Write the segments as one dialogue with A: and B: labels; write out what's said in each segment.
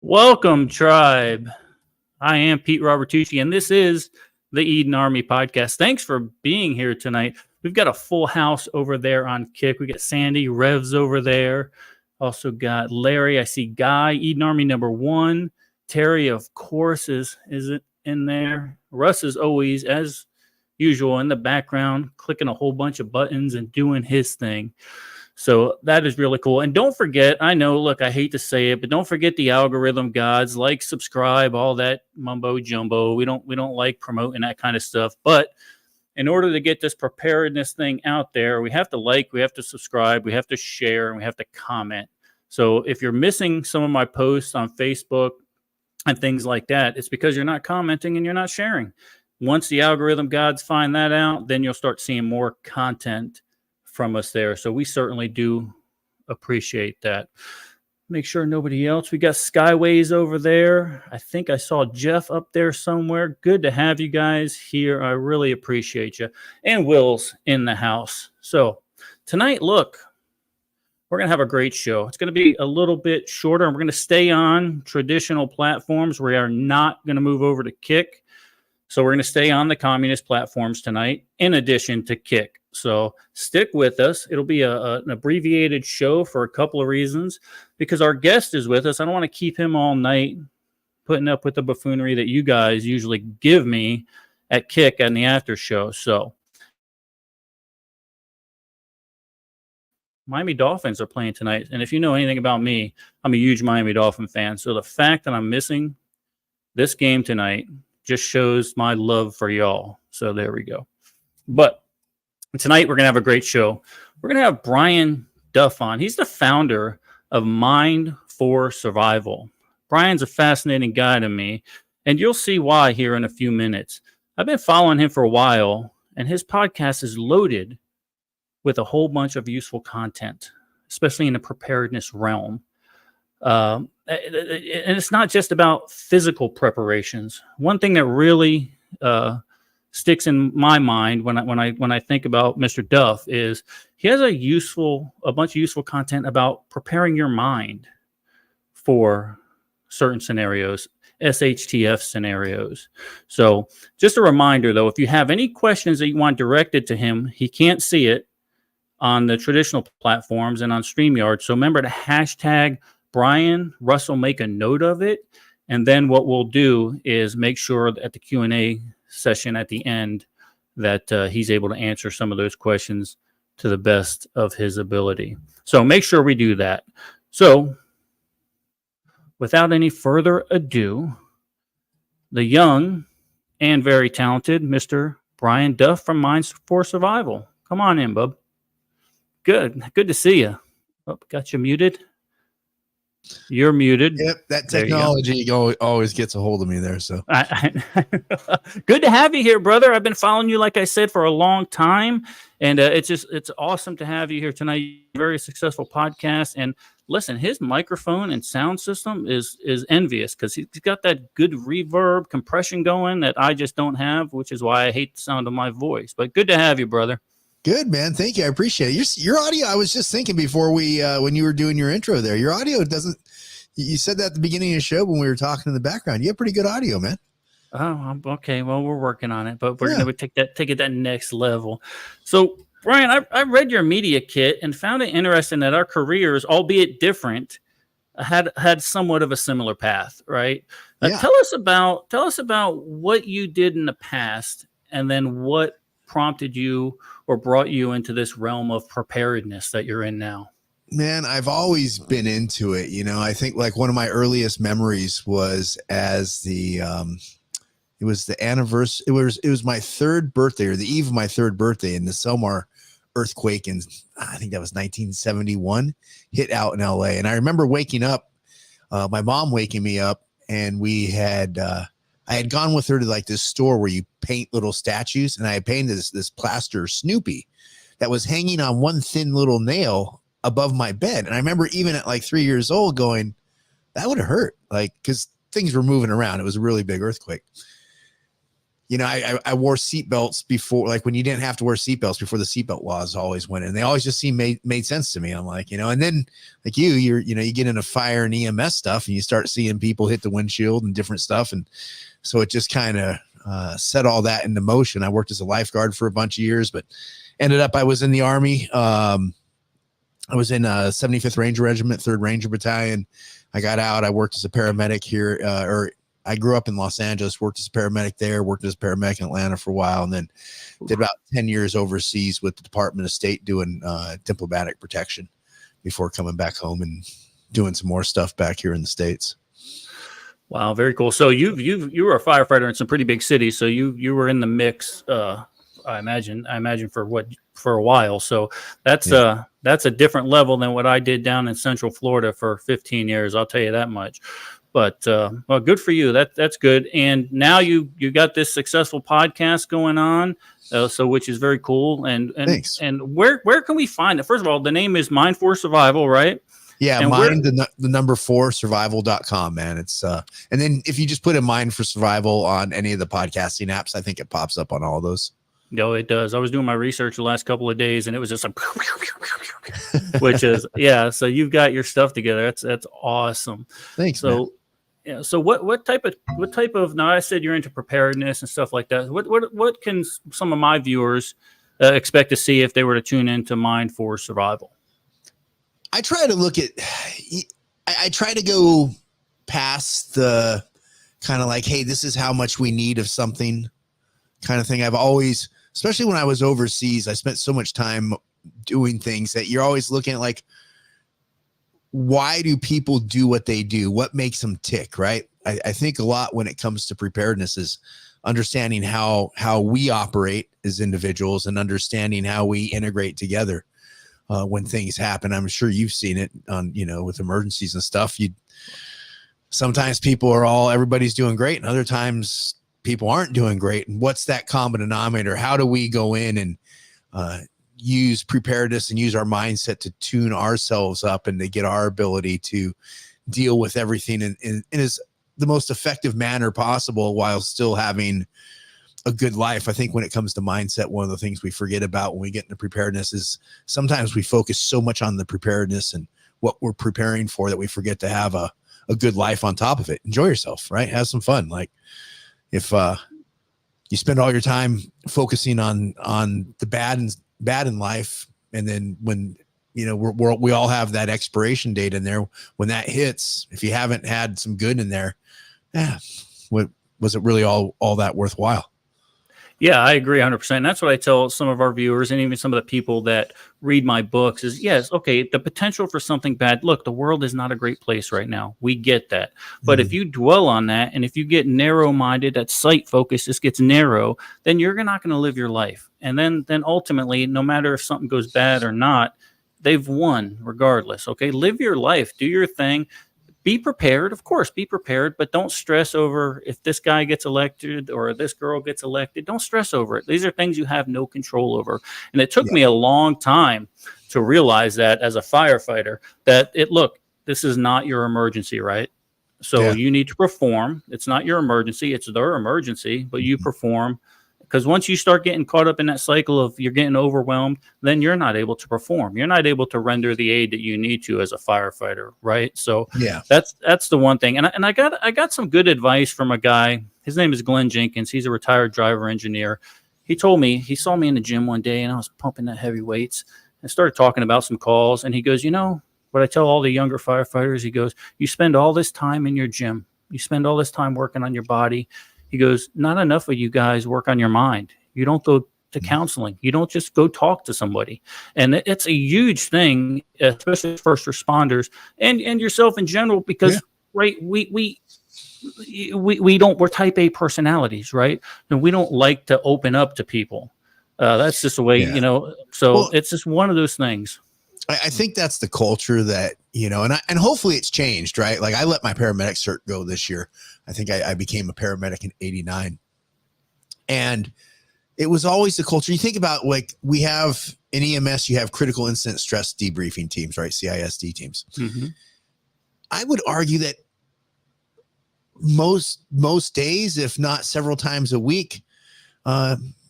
A: Welcome, tribe. I am Pete Robertucci, and this is the Eden Army Podcast. Thanks for being here tonight. We've got a full house over there on Kick. We got Sandy, Revs over there. Also got Larry. I see Guy, Eden Army #1. Terry, of course, is it in there. Russ is always, as usual, in the background, clicking a whole bunch of buttons and doing his thing. So that is really cool. And don't forget, I know, look, I hate to say it, but don't forget the algorithm gods, like, subscribe, all that mumbo jumbo. We don't like promoting that kind of stuff. But in order to get this preparedness thing out there, we have to like, we have to subscribe, we have to share, and we have to comment. So if you're missing some of my posts on Facebook and things like that, it's because you're not commenting and you're not sharing. Once the algorithm gods find that out, then you'll start seeing more content from us there. So we certainly do appreciate that. Make sure nobody else. We got Skyways over there. I think I saw Jeff up there somewhere. Good to have you guys here. I really appreciate you. And Will's in the house. So tonight, look, we're going to have a great show. It's going to be a little bit shorter, and we're going to stay on traditional platforms. We are not going to move over to Kick. So we're going to stay on the communist platforms tonight, in addition to Kick. So stick with us. It'll be an abbreviated show for a couple of reasons, because our guest is with us. I don't want to keep him all night putting up with the buffoonery that you guys usually give me at Kick and the after show. So Miami Dolphins are playing tonight. And if you know anything about me, I'm a huge Miami Dolphin fan. So the fact that I'm missing this game tonight just shows my love for y'all. So there we go. But tonight, we're going to have a great show. We're going to have Brian Duff on. He's the founder of Mind for Survival. Brian's a fascinating guy to me, and you'll see why here in a few minutes. I've been following him for a while, and his podcast is loaded with a whole bunch of useful content, especially in the preparedness realm. And it's not just about physical preparations. One thing that really sticks in my mind when I think about Mr. Duff is he has a bunch of useful content about preparing your mind for certain scenarios, SHTF scenarios. So just a reminder, though, if you have any questions that you want directed to him, he can't see it on the traditional platforms and on StreamYard. So remember to hashtag Brian. Russ will make a note of it. And then what we'll do is make sure that at the Q&A session at the end that he's able to answer some of those questions to the best of his ability. So make sure we do that. So without any further ado, the young and very talented Mr. Brian Duff from Minds for Survival. Come on in, bub. Good to see you. Oh, got you muted. You're muted.
B: Yep, that technology always gets a hold of me there. So
A: good to have you here, brother. I've been following you, like I said, for a long time, and it's awesome to have you here tonight. Very successful podcast, and listen, his microphone and sound system is envious because he's got that good reverb compression going that I just don't have, which is why I hate the sound of my voice. But good to have you, brother.
B: Good, man. Thank you. I appreciate it. Your audio, I was just thinking before when you were doing your intro there, your audio doesn't, you said that at the beginning of the show when we were talking in the background. You have pretty good audio, man.
A: Oh, okay. Well, we're working on it, but we're going to take it that next level. So, Brian, I read your media kit and found it interesting that our careers, albeit different, had somewhat of a similar path, right? Tell us about what you did in the past, and then what prompted you or brought you into this realm of preparedness that you're in now.
B: Man, I've always been into it. You know, I think like one of my earliest memories was as it was the anniversary. It was my third birthday, or the eve of my third birthday, and the Selmar earthquake in, I think that was 1971, hit out in LA. And I remember waking up, my mom waking me up, and I had gone with her to like this store where you paint little statues, and I had painted this plaster Snoopy that was hanging on one thin little nail above my bed. And I remember even at like 3 years old going, that would have hurt, like, because things were moving around. It was a really big earthquake. you know, I wore seatbelts before, like when you didn't have to wear seatbelts before the seatbelt laws always went in. They always just made sense to me. I'm like, you know, and then like you get into fire and EMS stuff and you start seeing people hit the windshield and different stuff. And so it just kind of set all that into motion. I worked as a lifeguard for a bunch of years, but ended up, I was in the Army. I was in 75th Ranger Regiment, 3rd Ranger Battalion. I got out. I worked as a paramedic here, I grew up in Los Angeles, worked as a paramedic there, worked as a paramedic in Atlanta for a while, and then did about 10 years overseas with the Department of State doing diplomatic protection before coming back home and doing some more stuff back here in the States.
A: Wow, very cool. So you were a firefighter in some pretty big cities, so you were in the mix. I imagine for a while. So that's a different level than what I did down in Central Florida for 15 years. I'll tell you that much. But well, good for you. That's good. And now you got this successful podcast going on, so which is very cool. And
B: Thanks.
A: And where can we find it? First of all, the name is Mind for Survival, right?
B: Yeah,
A: and
B: the number 4 survival.com, man. It's and then if you just put in Mind for Survival on any of the podcasting apps, I think it pops up on all of those.
A: No, it does. I was doing my research the last couple of days, and it was just like, which is So you've got your stuff together. That's awesome.
B: Thanks.
A: So,
B: man.
A: Yeah. So what type of now I said you're into preparedness and stuff like that. What can some of my viewers expect to see if they were to tune into Mind for Survival?
B: I try to look at. I try to go past the kind of like, hey, this is how much we need of something kind of thing. I've always, especially when I was overseas, I spent so much time doing things that you're always looking at like, why do people do what they do? What makes them tick, right? I think a lot when it comes to preparedness is understanding how we operate as individuals and understanding how we integrate together when things happen. I'm sure you've seen it on, with emergencies and stuff. Sometimes people are everybody's doing great, and other times people aren't doing great. And what's that common denominator? How do we go in and use preparedness and use our mindset to tune ourselves up and to get our ability to deal with everything in as the most effective manner possible while still having a good life? I think when it comes to mindset, one of the things we forget about when we get into preparedness is sometimes we focus so much on the preparedness and what we're preparing for that we forget to have a good life on top of it. Enjoy yourself, right? Have some fun. Like if you spend all your time focusing on the bad in life, and then when we all have that expiration date in there, when that hits, if you haven't had some good in there, what was it really all that worthwhile?
A: Yeah, I agree 100%. And that's what I tell some of our viewers and even some of the people that read my books is, yes, okay, the potential for something bad. Look, the world is not a great place right now. We get that. But if you dwell on that, and if you get narrow-minded, that sight focus just gets narrow, then you're not going to live your life. And then ultimately, no matter if something goes bad or not, they've won regardless. Okay, live your life, do your thing. Be prepared, of course, be prepared, but don't stress over if this guy gets elected or this girl gets elected. Don't stress over it. These are things you have no control over. And it took me a long time to realize that as a firefighter, that this is not your emergency, right? So you need to perform. It's not your emergency. It's their emergency, but you perform. Because once you start getting caught up in that cycle of you're getting overwhelmed, then you're not able to perform. You're not able to render the aid that you need to as a firefighter, right? So that's the one thing. And I got some good advice from a guy. His name is Glenn Jenkins. He's a retired driver engineer. He told me, he saw me in the gym one day and I was pumping that heavy weights and started talking about some calls. And he goes, what I tell all the younger firefighters, he goes, you spend all this time in your gym. You spend all this time working on your body. He goes, not enough of you guys work on your mind. You don't go to counseling. You don't just go talk to somebody. And it's a huge thing, especially first responders and yourself in general, because right, we're type A personalities, right? And we don't like to open up to people. That's just the way, it's just one of those things.
B: I think that's the culture that, and hopefully it's changed, right? Like I let my paramedic cert go this year. I think I became a paramedic in 89. And it was always the culture. You think about like we have in EMS, you have critical incident stress debriefing teams, right? CISD teams. Mm-hmm. I would argue that most days, if not several times a week,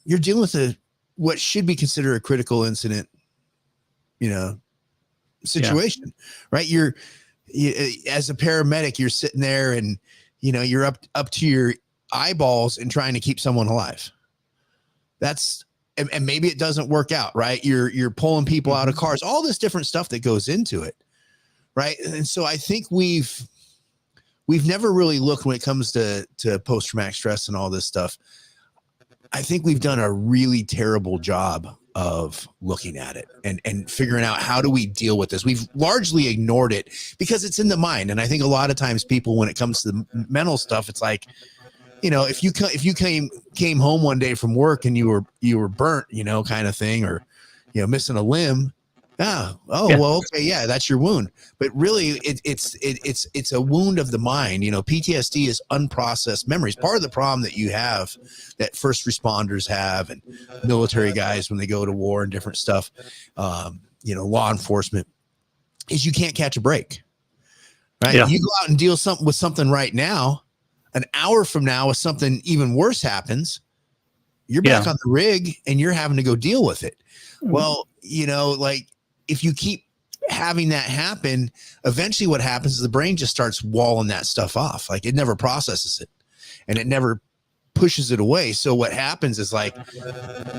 B: you're dealing with what should be considered a critical incident, situation, right? You, as a paramedic, you're sitting there and, you're up to your eyeballs and trying to keep someone alive. And maybe it doesn't work out, right? You're pulling people out of cars, all this different stuff that goes into it. Right. And so I think we've never really looked when it comes to post-traumatic stress and all this stuff. I think we've done a really terrible job of looking at it and figuring out how do we deal with this. We've largely ignored it because it's in the mind. And I think a lot of times people, when it comes to the mental stuff, it's like, if you came home one day from work and you were burnt, kind of thing, or, missing a limb. Well, okay. Yeah. That's your wound. But really it's a wound of the mind. PTSD is unprocessed memories. Part of the problem that you have, that first responders have, and military guys when they go to war and different stuff, law enforcement, is you can't catch a break, right? Yeah. You go out and deal with something right now. An hour from now, if something even worse happens, you're back on the rig and you're having to go deal with it. Well, if you keep having that happen, eventually what happens is the brain just starts walling that stuff off. Like, it never processes it and it never pushes it away. So what happens is, like,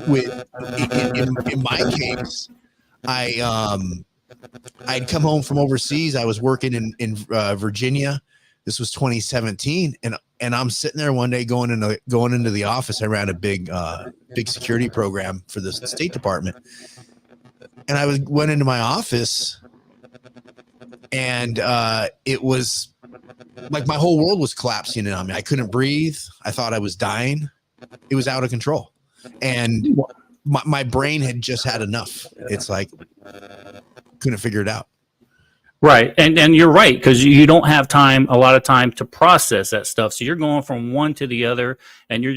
B: in my case, I'd come home from overseas. I was working in Virginia. This was 2017. And I'm sitting there one day going into the office. I ran a big security program for the State Department. And I went into my office, and it was like my whole world was collapsing in on me. I couldn't breathe. I thought I was dying. It was out of control. And my brain had just had enough. It's like, couldn't figure it out.
A: Right. And you're right, because you don't have a lot of time to process that stuff. So you're going from one to the other, and you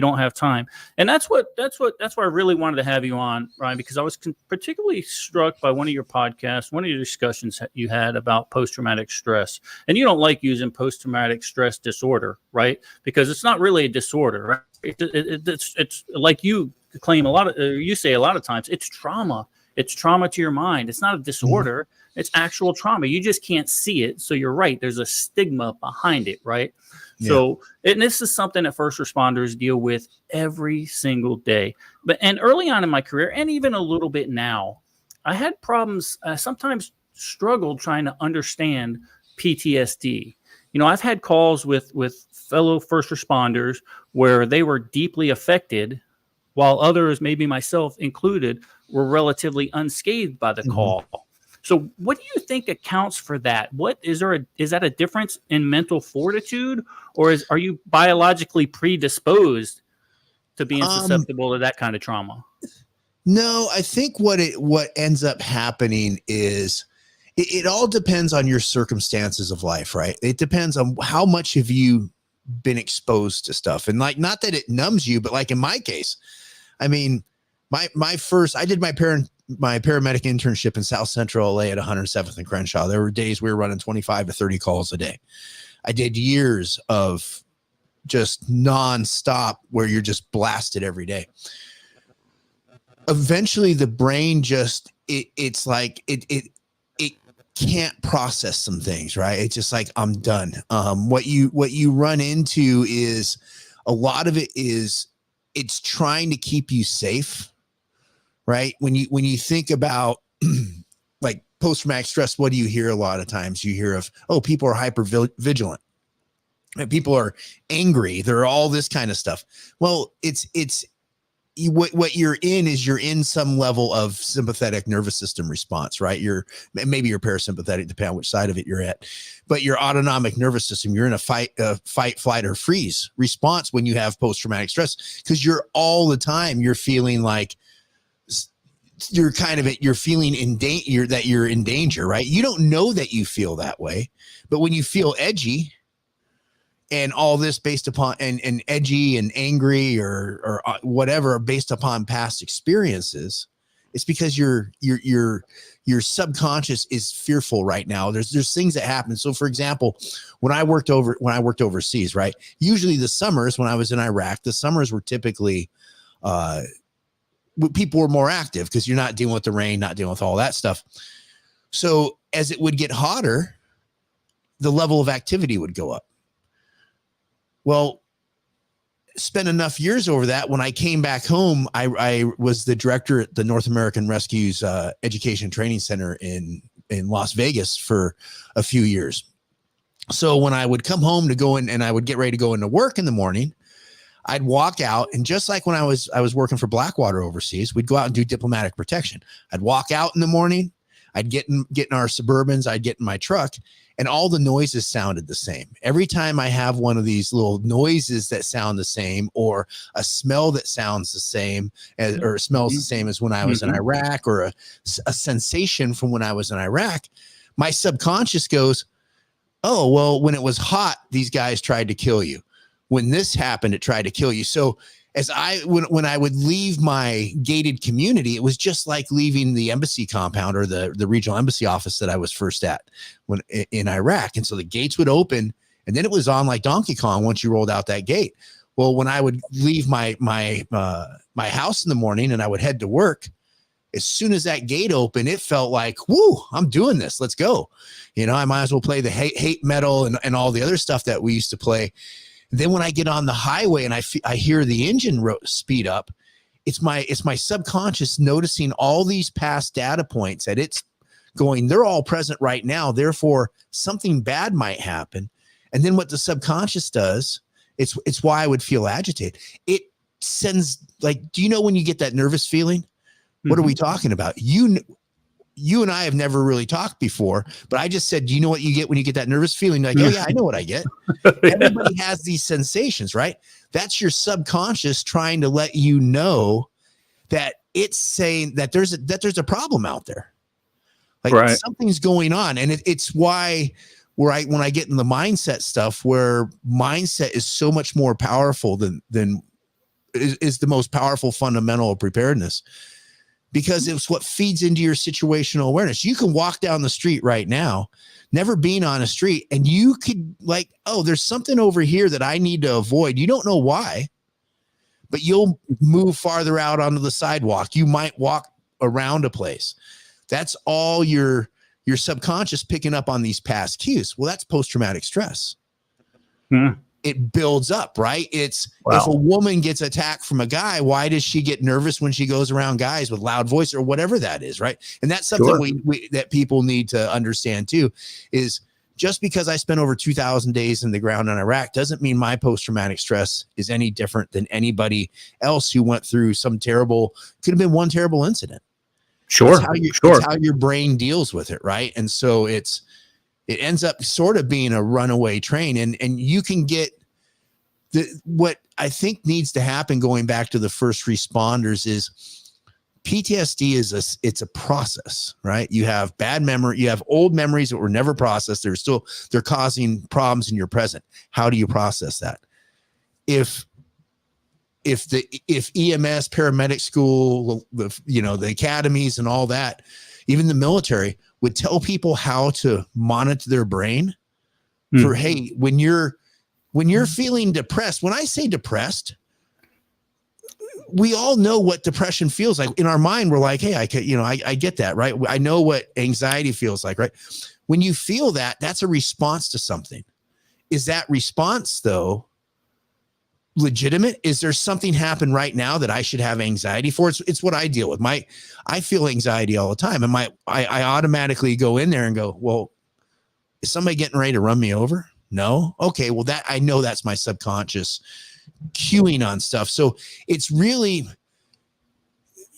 A: don't have time. And that's why I really wanted to have you on, Ryan, because I was particularly struck by one of your podcasts, one of your discussions that you had about post-traumatic stress. And you don't like using post-traumatic stress disorder, right? Because it's not really a disorder, right? It's like you claim you say a lot of times, it's trauma. It's trauma to your mind. It's not a disorder. Mm-hmm. It's actual trauma. You just can't see it. So you're right. There's a stigma behind it, right? Yeah. So, and this is something that first responders deal with every single day. And early on in my career, and even a little bit now, I had problems, sometimes struggled trying to understand PTSD. I've had calls with fellow first responders where they were deeply affected, while others, maybe myself included, were relatively unscathed by the call. So what do you think accounts for that? Is that a difference in mental fortitude, or are you biologically predisposed to being susceptible to that kind of trauma?
B: No, I think what ends up happening is it all depends on your circumstances of life, right? It depends on how much have you been exposed to stuff. And, like, not that it numbs you, but, like, in my case, I mean, I did my paramedic internship in South Central LA at 107th and Crenshaw. There were days we were running 25 to 30 calls a day. I did years of just nonstop where you're just blasted every day. Eventually the brain just, it's like, it can't process some things, right? It's just like, I'm done. What you run into is a lot of it is, it's trying to keep you safe, right? When you think about like post-traumatic stress, what do you hear a lot of times? You hear of, people are hyper vigilant. People are angry. They're all this kind of stuff. Well, what you're in some level of sympathetic nervous system response, right? Maybe you're parasympathetic, depending on which side of it you're at, but your autonomic nervous system, you're in a fight, flight, or freeze response when you have post-traumatic stress, because you're all the time, you're feeling like you're feeling that you're in danger, right? You don't know that you feel that way, but when you feel edgy, and all this based upon and edgy and angry or whatever based upon past experiences, It's because your subconscious is fearful right now. There's things that happen. So for example, when I worked overseas, right? Usually the summers when I was in Iraq, the summers were typically people were more active because you're not dealing with the rain, not dealing with all that stuff. So as it would get hotter, the level of activity would go up. Well, spent enough years over that. When I came back home, I was the director at the North American Rescue's Education Training Center in Las Vegas for a few years. So when I would come home to go in and I would get ready to go into work in the morning, I'd walk out, and just like when I was working for Blackwater overseas, we'd go out and do diplomatic protection. I'd walk out in the morning, I'd get in our Suburbans, I'd get in my truck, and all the noises sounded the same. Every time I have one of these little noises that sound the same, or a smell that sounds the same, or smells the same as when I was in Iraq, or a sensation from when I was in Iraq, my subconscious goes, oh, well, when it was hot, these guys tried to kill you. When this happened, it tried to kill you. So when I would leave my gated community, it was just like leaving the embassy compound or the regional embassy office that I was first at when in Iraq. And so the gates would open, and then it was on like Donkey Kong once you rolled out that gate. Well, when I would leave my house in the morning and I would head to work, as soon as that gate opened, it felt like, whoo, I'm doing this. Let's go. You know, I might as well play the hate metal and all the other stuff that we used to play. Then when I get on the highway and I hear the engine speed up, it's my subconscious noticing all these past data points that it's going, they're all present right now. Therefore, something bad might happen. And then what the subconscious does, it's why I would feel agitated. It sends, like, do you know when you get that nervous feeling? What are we talking about? You and I have never really talked before, but I just said, do you know what you get when you get that nervous feeling? Like, oh yeah, I know what I get. Everybody has these sensations, right? That's your subconscious trying to let you know that it's saying that there's a problem out there. Like something's going on. And it's why when I get in the mindset stuff, where mindset is so much more powerful than is the most powerful fundamental of preparedness. Because it's what feeds into your situational awareness. You can walk down the street right now, never been on a street, and you could like, oh, there's something over here that I need to avoid. You don't know why, but you'll move farther out onto the sidewalk. You might walk around a place. That's all your subconscious picking up on these past cues. Well, that's post-traumatic stress. It builds up, right? It's if a woman gets attacked from a guy, why does she get nervous when she goes around guys with loud voice or whatever that is, right? And that's something that people need to understand too, is just because I spent over 2,000 days in the ground in Iraq doesn't mean my post-traumatic stress is any different than anybody else who went through some terrible, could have been one terrible incident. It's how your brain deals with it, right? And so it ends up sort of being a runaway train, and you can get what I think needs to happen going back to the first responders is PTSD it's a process, right? You have bad memory, you have old memories that were never processed. They're causing problems in your present. How do you process that? If EMS, paramedic school, the academies and all that, even the military would tell people how to monitor their brain for, hey, when you're feeling depressed, when I say depressed, we all know what depression feels like. In our mind, we're like, hey, I get that, right? I know what anxiety feels like, right? When you feel that, that's a response to something. Is that response though legitimate? Is there something happen right now that I should have anxiety for? It's what I deal with. I feel anxiety all the time. And I automatically go in there and go, well, is somebody getting ready to run me over? No. Okay. Well, I know that's my subconscious cueing on stuff. So it's really,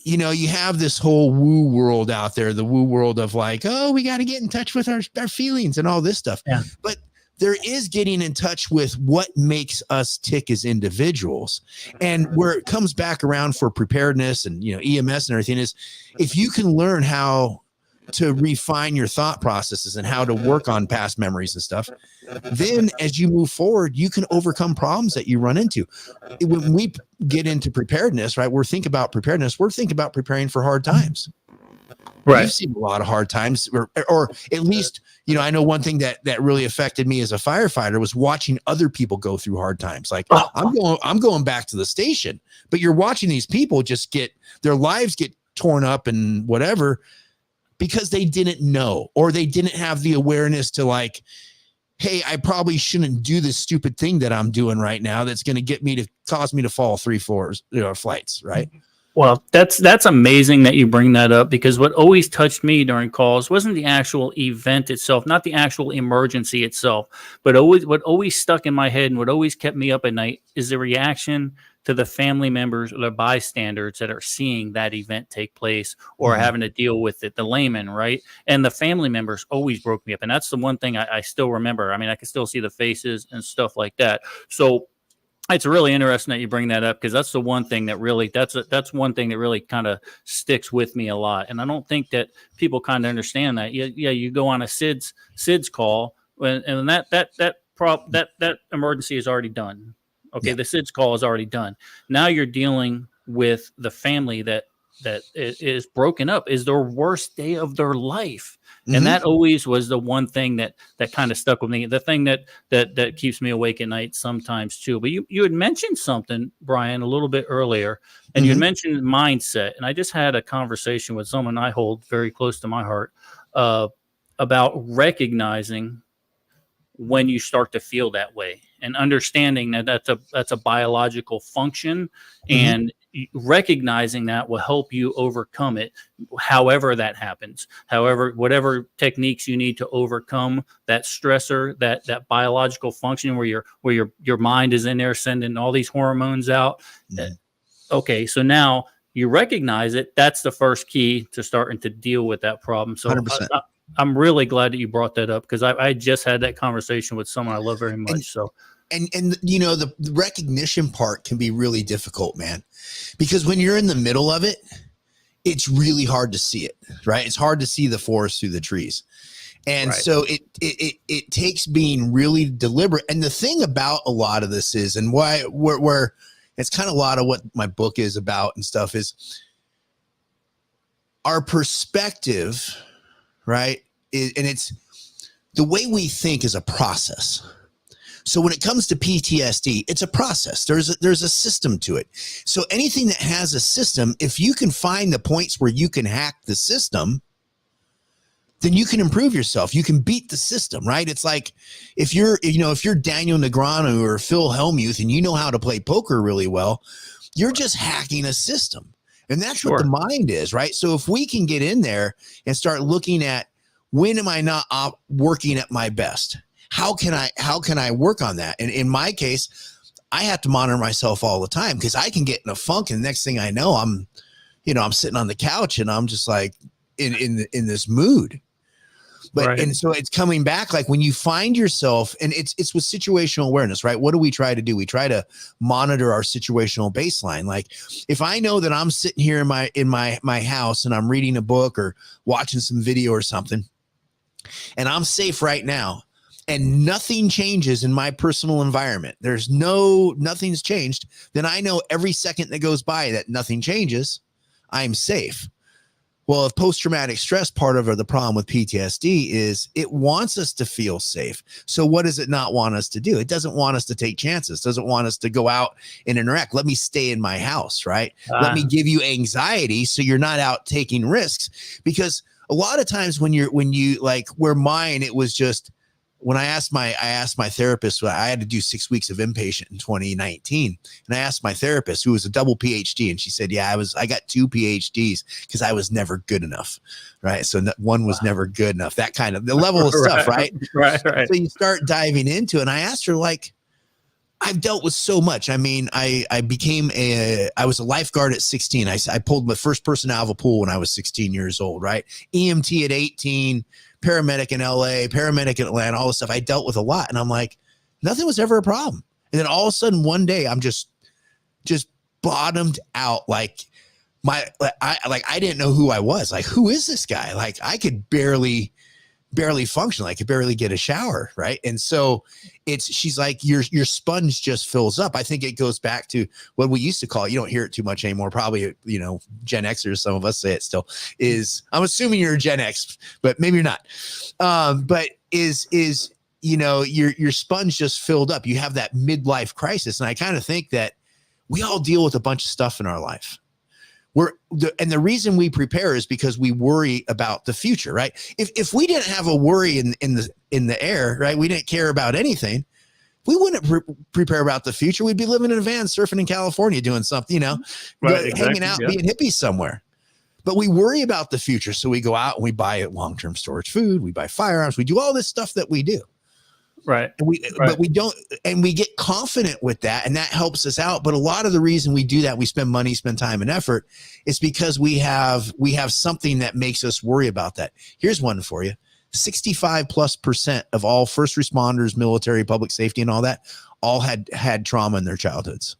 B: you have this whole woo world out there, the woo world of like, oh, we got to get in touch with our feelings and all this stuff. Yeah. But there is getting in touch with what makes us tick as individuals. And where it comes back around for preparedness and, EMS and everything is if you can learn how to refine your thought processes and how to work on past memories and stuff, then as you move forward, you can overcome problems that you run into. When we get into preparedness, right, we're thinking about preparing for hard times.
A: Right.
B: You've seen a lot of hard times, or at least, I know one thing that really affected me as a firefighter was watching other people go through hard times. Like I'm going back to the station, but you're watching these people just get their lives get torn up and whatever, because they didn't know, or they didn't have the awareness to like, hey, I probably shouldn't do this stupid thing that I'm doing right now. That's going to cause me to fall 3 floors, flights. Right.
A: Well, that's amazing that you bring that up, because what always touched me during calls wasn't the actual event itself, not the actual emergency itself, but what always stuck in my head and what always kept me up at night is the reaction to the family members or the bystanders that are seeing that event take place or having to deal with it, the layman, right? And the family members always broke me up. And that's the one thing I still remember. I mean, I can still see the faces and stuff like that. So it's really interesting that you bring that up, because that's the one thing that really that's one thing that really kind of sticks with me a lot. And I don't think that people kind of understand that. Yeah, you go on a SIDS call and that emergency is already done. Okay, the SIDS call is already done. Now you're dealing with the family that is broken up, is their worst day of their life. And that always was the one thing that kind of stuck with me, the thing that keeps me awake at night sometimes too. But you had mentioned something, Brian, a little bit earlier, and you had mentioned mindset. And I just had a conversation with someone I hold very close to my heart about recognizing when you start to feel that way and understanding that that's a biological function, and recognizing that will help you overcome it, however that happens, whatever techniques you need to overcome that stressor, that biological function where your mind is in there sending all these hormones out. Okay, so now you recognize it. That's the first key to starting to deal with that problem. So
B: 100%.
A: I'm really glad that you brought that up, because I just had that conversation with someone I love very much.
B: And the recognition part can be really difficult, man, because when you're in the middle of it, it's really hard to see it, right? It's hard to see the forest through the trees. And so it takes being really deliberate. And the thing about a lot of this is, and where it's kind of a lot of what my book is about and stuff, is our perspective, right? And it's the way we think is a process. So when it comes to PTSD, it's a process. There's a system to it. So anything that has a system, if you can find the points where you can hack the system, then you can improve yourself. You can beat the system, right? It's like if you're Daniel Negreanu or Phil Hellmuth and you know how to play poker really well, you're just hacking a system. And that's what the mind is, right? So if we can get in there and start looking at, when am I not working at my best? How can I work on that? And in my case, I have to monitor myself all the time, because I can get in a funk, and the next thing I know, I'm sitting on the couch and I'm just like in this mood. But and so it's coming back, like when you find yourself, and it's with situational awareness, right? What do we try to do? We try to monitor our situational baseline. Like if I know that I'm sitting here in my house and I'm reading a book or watching some video or something, and I'm safe right now, and nothing changes in my personal environment, nothing's changed, then I know every second that goes by that nothing changes, I'm safe. Well, if post-traumatic stress, part of the problem with PTSD is it wants us to feel safe. So what does it not want us to do? It doesn't want us to take chances. Doesn't want us to go out and interact. Let me stay in my house, right? Let me give you anxiety so you're not out taking risks. Because a lot of times when you like, where mine, it was just, when I asked my therapist, I had to do 6 weeks of inpatient in 2019. And I asked my therapist, who was a double PhD, and she said, yeah, I got 2 PhDs because I was never good enough. Right. So one was never good enough, that kind of the level of stuff. Right.
A: Right.
B: So you start diving into it. And I asked her, like, I've dealt with so much. I mean, I was a lifeguard at 16. I pulled my first person out of a pool when I was 16 years old. Right. EMT at 18. Paramedic in LA, paramedic in Atlanta, all this stuff. I dealt with a lot. And I'm like, nothing was ever a problem. And then all of a sudden one day I'm just bottomed out. Like I didn't know who I was. Like, who is this guy? Like, I could barely function. Like, I could barely get a shower. Right. And so she's like, your sponge just fills up. I think it goes back to what we used to call it. You don't hear it too much anymore. Probably, Gen Xers, some of us say it still is. I'm assuming you're a Gen X, but maybe you're not. But your sponge just filled up. You have that midlife crisis. And I kind of think that we all deal with a bunch of stuff in our life. And the reason we prepare is because we worry about the future, right? If we didn't have a worry in the air, right? We didn't care about anything. We wouldn't prepare about the future. We'd be living in a van, surfing in California, doing something,
A: right, exactly,
B: hanging out, being hippies somewhere. But we worry about the future. So we go out and we buy long-term storage food. We buy firearms. We do all this stuff that we do.
A: Right.
B: But we don't, and we get confident with that, and that helps us out. But a lot of the reason we do that, we spend money, spend time and effort, is because we have something that makes us worry about that. Here's one for you. 65+% of all first responders, military, public safety, and all that, all had trauma in their childhoods.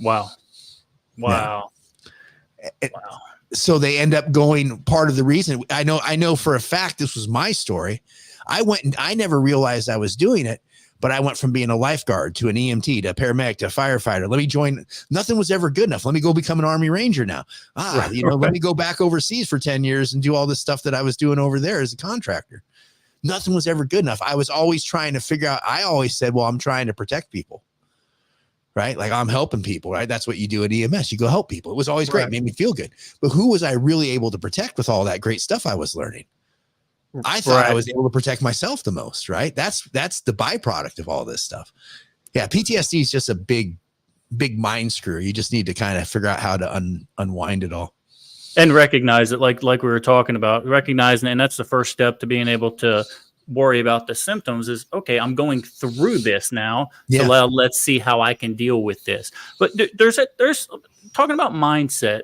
C: Wow.
A: Wow.
B: So they end up going, part of the reason, I know for a fact, this was my story. I went and I never realized I was doing it, but I went from being a lifeguard to an EMT to a paramedic to a firefighter. Let me join. Nothing was ever good enough. Let me go become an Army Ranger now. Let me go back overseas for 10 years and do all this stuff that I was doing over there as a contractor. Nothing was ever good enough. I was always trying to figure out. I always said, well, I'm trying to protect people, right? Like, I'm helping people, right? That's what you do at EMS. You go help people. It was always great. It made me feel good. But who was I really able to protect with all that great stuff I was learning? I thought I was able to protect myself the most, right? That's the byproduct of all this stuff. Yeah, PTSD is just a big mind screw. You just need to kind of figure out how to unwind it all.
A: And recognize it, like we were talking about, recognizing it, and that's the first step to being able to worry about the symptoms is, okay, I'm going through this now, so let's see how I can deal with this. But there's talking about mindset.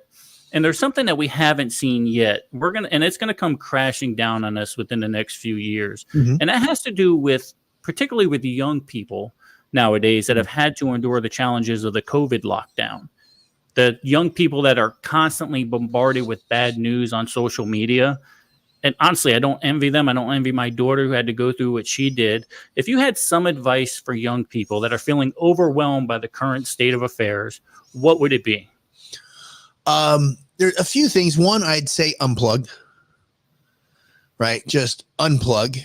A: And there's something that we haven't seen yet. And it's going to come crashing down on us within the next few years. Mm-hmm. And that has to do with, particularly with the young people nowadays that have had to endure the challenges of the COVID lockdown. The young people that are constantly bombarded with bad news on social media. And honestly, I don't envy them. I don't envy my daughter who had to go through what she did. If you had some advice for young people that are feeling overwhelmed by the current state of affairs, what would it be?
B: There are a few things. One, I'd say unplug, right? Just unplug,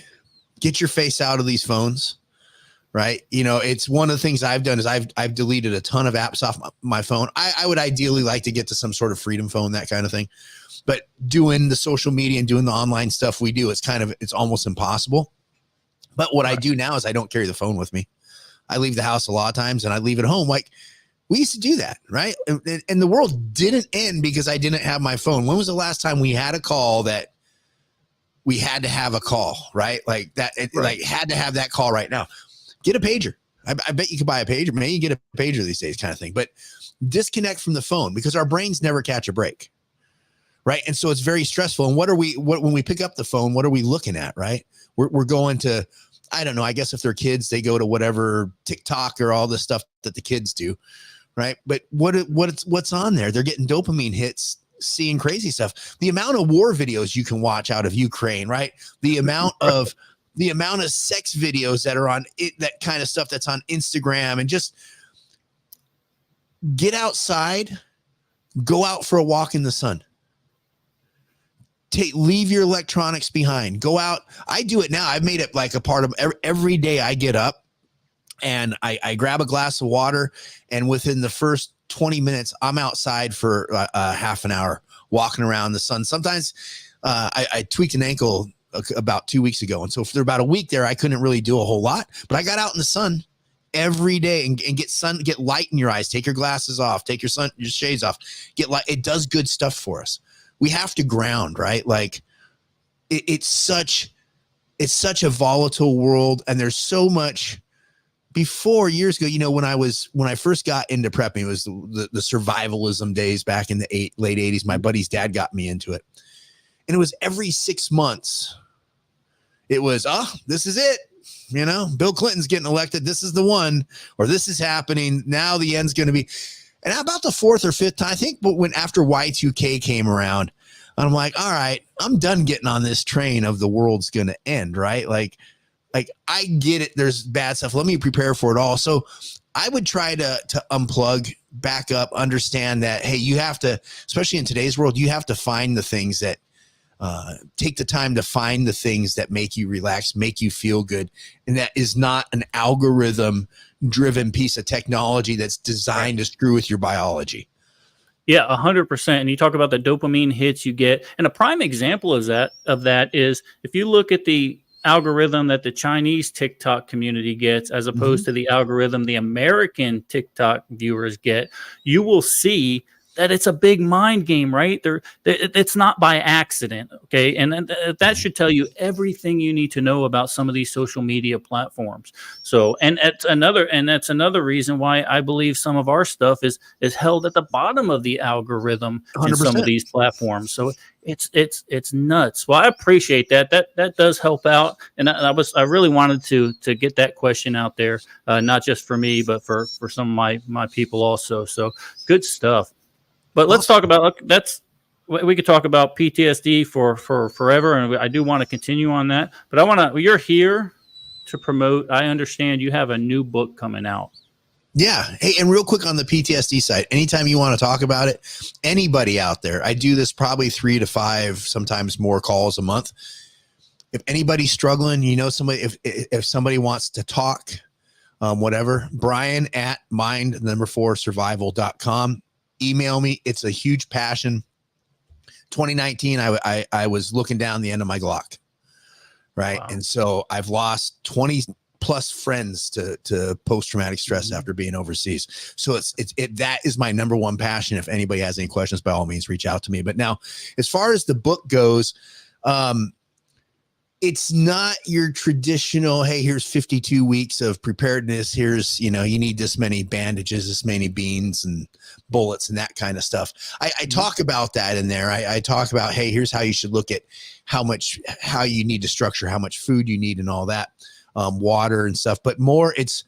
B: get your face out of these phones, right? It's one of the things I've done is I've deleted a ton of apps off my phone. I would ideally like to get to some sort of freedom phone, that kind of thing. But doing the social media and doing the online stuff we do, it's almost impossible. But what I do now is I don't carry the phone with me. I leave the house a lot of times and I leave it home. Like, we used to do that, right? And the world didn't end because I didn't have my phone. When was the last time we had a call that we had to have a call, right? Like that, like had to have that call right now. Get a pager. I bet you could buy a pager. Maybe you get a pager these days, kind of thing. But disconnect from the phone because our brains never catch a break, right? And so it's very stressful. And when we pick up the phone, what are we looking at, right? We're going to, I don't know. I guess if they're kids, they go to whatever TikTok or all the stuff that the kids do. Right. But what's on there? They're getting dopamine hits, seeing crazy stuff. The amount of war videos you can watch out of Ukraine, right? The amount of sex videos that are on it, that kind of stuff that's on Instagram, and just get outside, go out for a walk in the sun. Leave your electronics behind. Go out. I do it now. I've made it like a part of every day I get up. And I grab a glass of water, and within the first 20 minutes, I'm outside for half an hour walking around in the sun. Sometimes I tweaked an ankle about 2 weeks ago. And so for about a week there, I couldn't really do a whole lot. But I got out in the sun every day and get light in your eyes. Take your glasses off. Take your shades off. Get light. It does good stuff for us. We have to ground, right? Like it's such a volatile world, and there's so much. Before, years ago, when I first got into prepping, it was the survivalism days back in the late 80s. My buddy's dad got me into it. And it was every 6 months. It was, this is it. Bill Clinton's getting elected. This is the one, or this is happening. Now the end's going to be. And about the fourth or fifth time, I think, but when after Y2K came around, I'm like, all right, I'm done getting on this train of the world's going to end, right? Like I get it. There's bad stuff. Let me prepare for it all. So I would try to unplug, back up, understand that, hey, you have to, especially in today's world, you have to find the things that, take the time to find the things that make you relax, make you feel good. And that is not an algorithm driven piece of technology that's designed to screw with your biology.
A: Yeah, 100%. And you talk about the dopamine hits you get. And a prime example of that is if you look at the algorithm that the Chinese TikTok community gets as opposed to the algorithm the American TikTok viewers get, you will see that it's a big mind game, right? It's not by accident, okay? And that should tell you everything you need to know about some of these social media platforms. So, and that's another reason why I believe some of our stuff is held at the bottom of the algorithm 100%. In some of these platforms. So it's nuts. Well, I appreciate that. That does help out, and I really wanted to get that question out there, not just for me, but for some of my people also. So good stuff. But let's talk about we could talk about PTSD for forever, and I do want to continue on that. But you're here to promote. I understand you have a new book coming out.
B: Yeah. Hey, and real quick on the PTSD side, anytime you want to talk about it, anybody out there, I do this probably 3 to 5, sometimes more calls a month. If anybody's struggling, somebody, if somebody wants to talk, whatever, Brian at mind4survival.com. Email me. It's a huge passion. 2019, I was looking down the end of my Glock. Right. Wow. And so I've lost 20 plus friends to post-traumatic stress after being overseas. So that is my number one passion. If anybody has any questions, by all means, reach out to me. But now, as far as the book goes, it's not your traditional, hey, here's 52 weeks of preparedness. Here's, you need this many bandages, this many beans and bullets and that kind of stuff. I talk about that in there. I talk about, hey, here's how you should look at how you need to structure, how much food you need and all that, water and stuff. But it's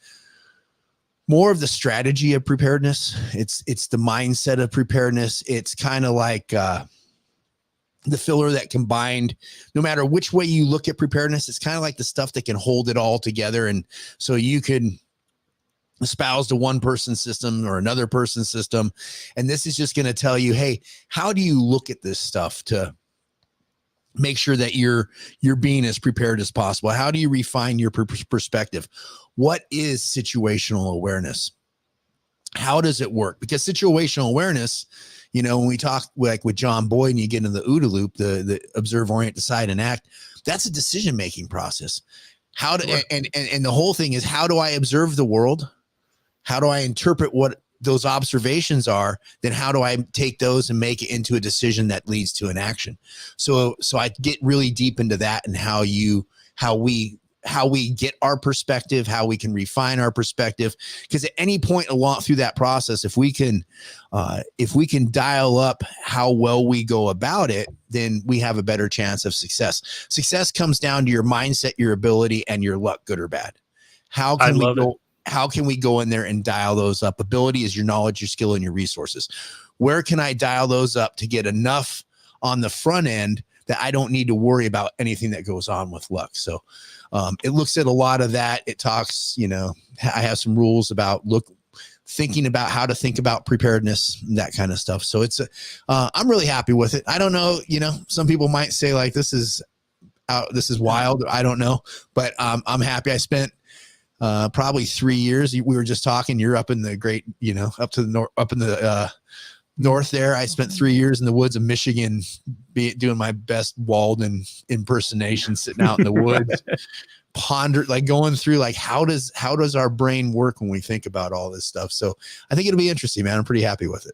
B: more of the strategy of preparedness. It's the mindset of preparedness. It's kind of like, the filler that combined, no matter which way you look at preparedness, it's kind of like the stuff that can hold it all together. And so you can espouse the one person system or another person's system. And this is just going to tell you, hey, how do you look at this stuff to make sure that you're being as prepared as possible? How do you refine your perspective? What is situational awareness? How does it work? Because situational awareness, when we talk like with John Boyd and you get into the OODA loop, the observe, orient, decide, and act, that's a decision-making process. And the whole thing is, how do I observe the world? How do I interpret what those observations are? Then how do I take those and make it into a decision that leads to an action? So I get really deep into that and how we get our perspective, how we can refine our perspective. Because at any point along through that process, if we can dial up how well we go about it, then we have a better chance of success. Success comes down to your mindset, your ability, and your luck, good or bad. How can we go in there and dial those up? Ability is your knowledge, your skill, and your resources. Where can I dial those up to get enough on the front end that I don't need to worry about anything that goes on with luck? So it looks at a lot of that. It talks, I have some rules about thinking about how to think about preparedness, that kind of stuff. So I'm really happy with it. I don't know, some people might say like, this is wild. I don't know, but I'm happy. I spent probably 3 years. We were just talking, you're up in the great, up to the north, up in the north there. I spent 3 years in the woods of Michigan doing my best Walden impersonation, sitting out in the woods, going through how does our brain work when we think about all this stuff. So I think it'll be interesting, man. I'm pretty happy with it.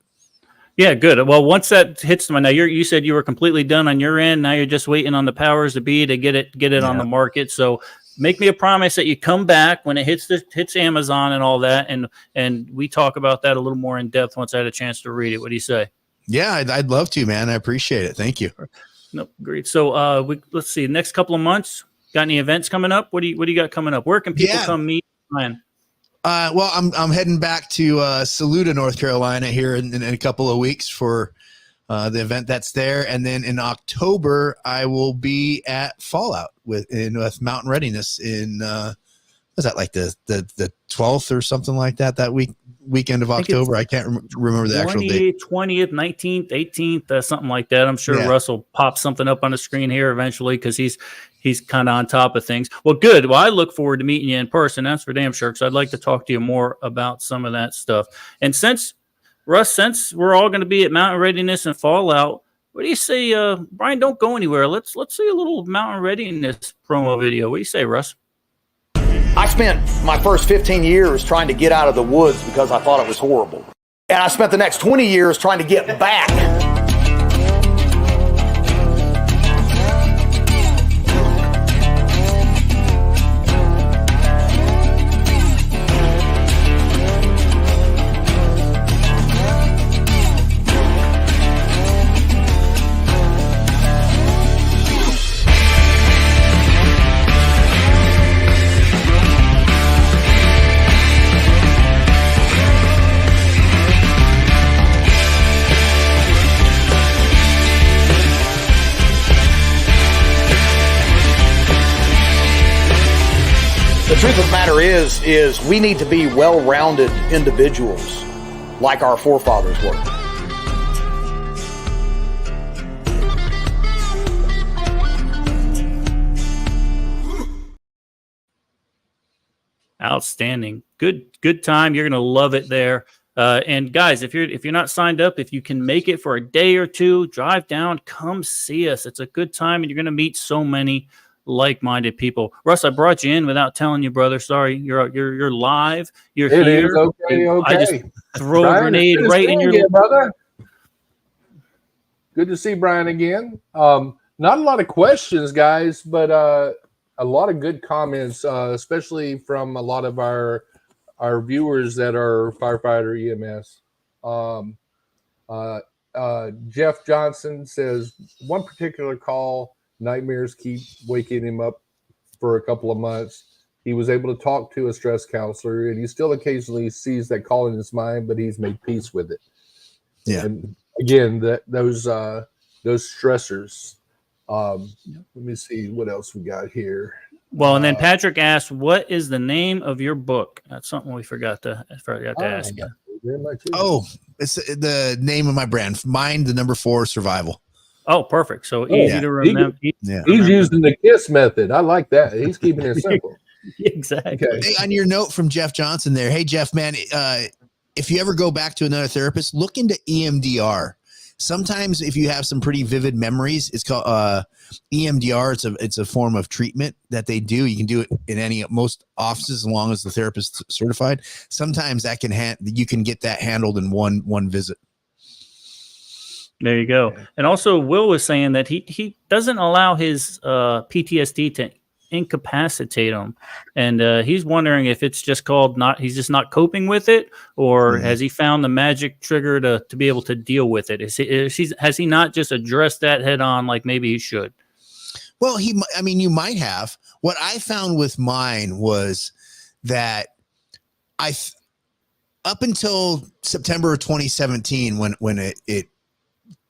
A: Yeah, good. Well, once that hits now, you said you were completely done on your end. Now you're just waiting on the powers to be to get it on the market. So make me a promise that you come back when it hits Amazon and all that, and we talk about that a little more in depth once I had a chance to read it. What do you say?
B: Yeah, I'd love to, man. I appreciate it. Thank you.
A: No, great. So let's see. Next couple of months, got any events coming up? What do you got coming up? Where can people come meet, Ryan?
B: Well, I'm heading back to Saluda, North Carolina here in a couple of weeks for the event that's there. And then in October, I will be at Fallout with Mountain Readiness in, was that like the 12th or something like that weekend of October? I can't remember the actual date.
A: 20th, 19th, 18th, something like that. I'm sure Russ will pop something up on the screen here eventually because he's kind of on top of things. Well, good. Well, I look forward to meeting you in person. That's for damn sure because I'd like to talk to you more about some of that stuff. And since we're all going to be at Mountain Readiness and Fallout, what do you say, Brian, don't go anywhere. Let's see a little Mountain Readiness promo video. What do you say, Russ?
C: I spent my first 15 years trying to get out of the woods because I thought it was horrible. And I spent the next 20 years trying to get back. The truth of the matter is we need to be well-rounded individuals like our forefathers were.
A: Outstanding. Good time. You're going to love it there. And guys, if you're not signed up, if you can make it for a day or two, drive down, come see us. It's a good time, and you're going to meet so many like-minded people. Russ, I brought you in without telling you, brother. Sorry, you're live. You're here.
D: Okay.
A: I just throw a grenade right in your
D: brother. Good to see Brian again. Not a lot of questions, guys, but a lot of good comments, especially from a lot of our viewers that are firefighter EMS. Jeff Johnson says one particular call, nightmares keep waking him up for a couple of months. He was able to talk to a stress counselor, and he still occasionally sees that call in his mind, but he's made peace with it.
B: Yeah.
D: And again, those stressors. Let me see what else we got here.
A: Well, and then Patrick asked, "What is the name of your book?" That's something we forgot to ask you.
B: Oh, it's the name of my brand. Mine, the number 4 Survival.
A: Oh, perfect. So easy to remember.
D: He's using the KISS method. I like that. He's keeping it simple.
A: Exactly.
D: Okay.
B: Hey, on your note from Jeff Johnson there, hey, Jeff, man, if you ever go back to another therapist, look into EMDR. Sometimes if you have some pretty vivid memories, it's called EMDR. It's a form of treatment that they do. You can do it in most offices as long as the therapist's certified. Sometimes that you can get that handled in one visit.
A: There you go. And also, Will was saying that he doesn't allow his PTSD to incapacitate him, and he's wondering if it's just he's just not coping with it, or has he found the magic trigger to be able to deal with it? Has he not just addressed that head on like maybe he should?
B: Well, you might have. What I found with mine was that up until September of 2017, when it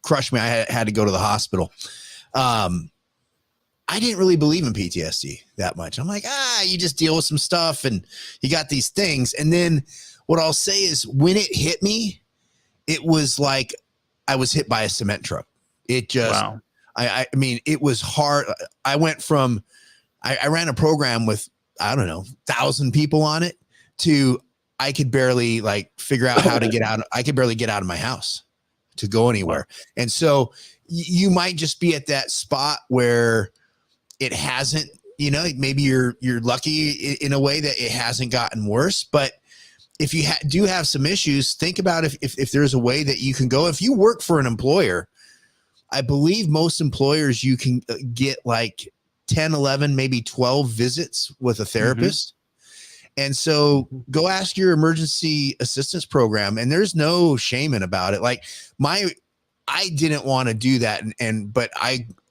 B: crushed me, I had to go to the hospital. I didn't really believe in PTSD that much. I'm like, you just deal with some stuff and you got these things. And then what I'll say is when it hit me, it was like I was hit by a cement truck. It just, wow. I mean, it was hard. I went from, I ran a program with, 1,000 people on it to I could barely figure out how to get out. I could barely get out of my house to go anywhere. And so you might just be at that spot where it hasn't, maybe you're lucky in a way that it hasn't gotten worse. But if you do have some issues, think about if there's a way that you can go. If you work for an employer, I believe most employers, you can get 10, 11, maybe 12 visits with a therapist. Mm-hmm. And so go ask your emergency assistance program, and there's no shaming about it. I didn't want to do that. But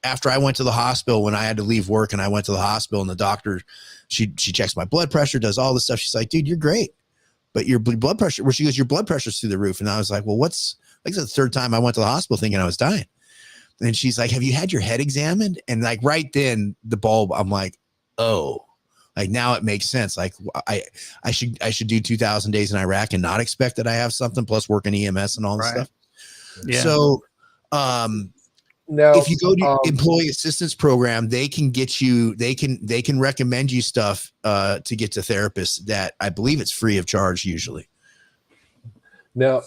B: after I went to the hospital, when I had to leave work and I went to the hospital, and the doctor, she checks my blood pressure, does all this stuff. She's like, dude, you're great. but your blood pressure, where she goes, your blood pressure's through the roof. And I was like, well, what's like the third time I went to the hospital thinking I was dying. And she's like, have you had your head examined? And like right then the bulb, I'm like, oh, like now it makes sense. Like I should do 2,000 days in Iraq and not expect that I have something, plus work in EMS and all this stuff.
A: Yeah.
B: So
D: Now,
B: if you go to employee assistance program, they can get you, they can recommend you stuff to get to therapists that I believe it's free of charge usually.
D: Now,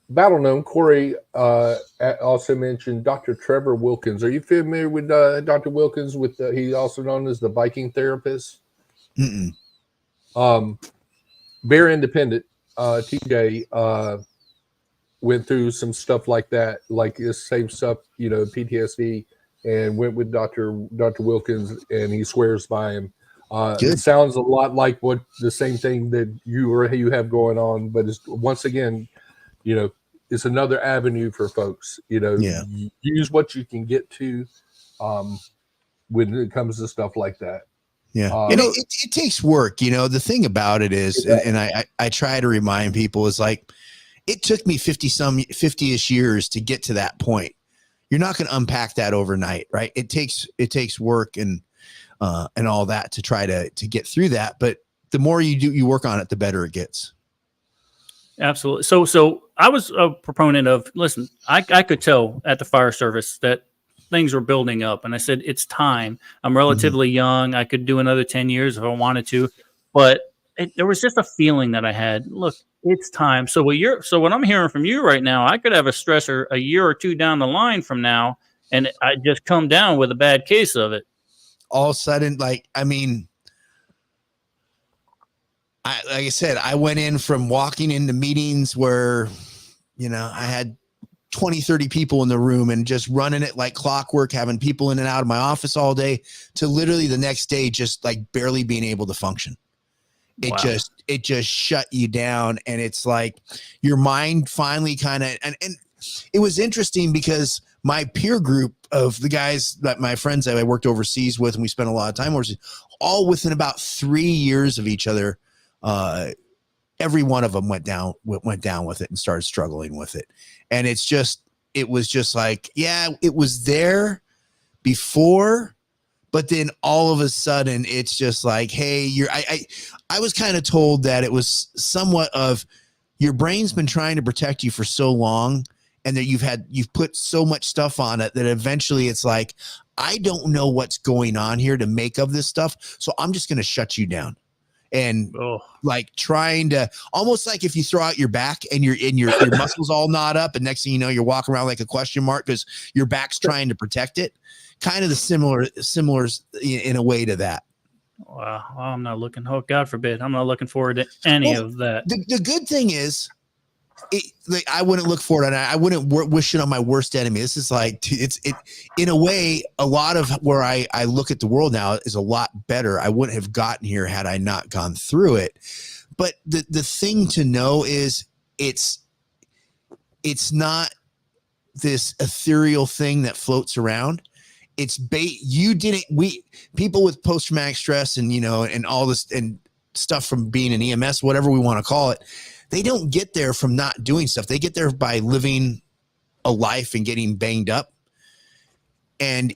D: Battle Gnome Corey also mentioned Dr. Trevor Wilkins. Are you familiar with Dr. Wilkins? He's also known as the Viking therapist.
B: Mm-mm.
D: Very independent. TJ went through some stuff like that, like the same stuff, PTSD, and went with Dr. Wilkins, and he swears by him. It sounds a lot like the same thing that you have going on, but it's once again, it's another avenue for folks. Use what you can get to when it comes to stuff like that.
B: Yeah, it takes work. The thing about it is, and I try to remind people, is like, it took me 50-ish years to get to that point. You're not going to unpack that overnight, right? It takes work and all that to try to get through that. But the more you work on it, the better it gets.
A: Absolutely. So I was a proponent of, listen, I could tell at the fire service that things were building up, and I said, it's time. I'm relatively young. I could do another 10 years if I wanted to, but there was just a feeling that I had, look, it's time. So what I'm hearing from you right now, I could have a stressor a year or two down the line from now, and I just come down with a bad case of it.
B: All of a sudden, like I said, I went in from walking into meetings where, I had 20, 30 people in the room and just running it like clockwork, having people in and out of my office all day, to literally the next day, just like barely being able to function. It just shut you down. And it's like your mind finally kind of, and it was interesting because my peer group of the guys that my friends that I worked overseas with, and we spent a lot of time overseas, all within about 3 years of each other, every one of them went down with it and started struggling with it. And it was just like, yeah, it was there before, but then all of a sudden it's just like, hey, I was kind of told that it was somewhat of, your brain's been trying to protect you for so long, and that you've put so much stuff on it that eventually it's like, I don't know what's going on here to make of this stuff, so I'm just going to shut you down. And like trying to, almost like if you throw out your back and your muscles all knot up, and next thing you know, you're walking around like a question mark because your back's trying to protect it. Kind of the similar in a way to that.
A: Wow. Well, I'm not looking, oh, God forbid, I'm not looking forward to any of that.
B: The good thing is, I wouldn't look forward, and I wouldn't wish it on my worst enemy. This is like, it in a way, a lot of where I look at the world now is a lot better. I wouldn't have gotten here had I not gone through it. But the thing to know is it's not this ethereal thing that floats around. It's people with post-traumatic stress and, and all this and stuff from being an EMS, whatever we want to call it, they don't get there from not doing stuff. They get there by living a life and getting banged up. And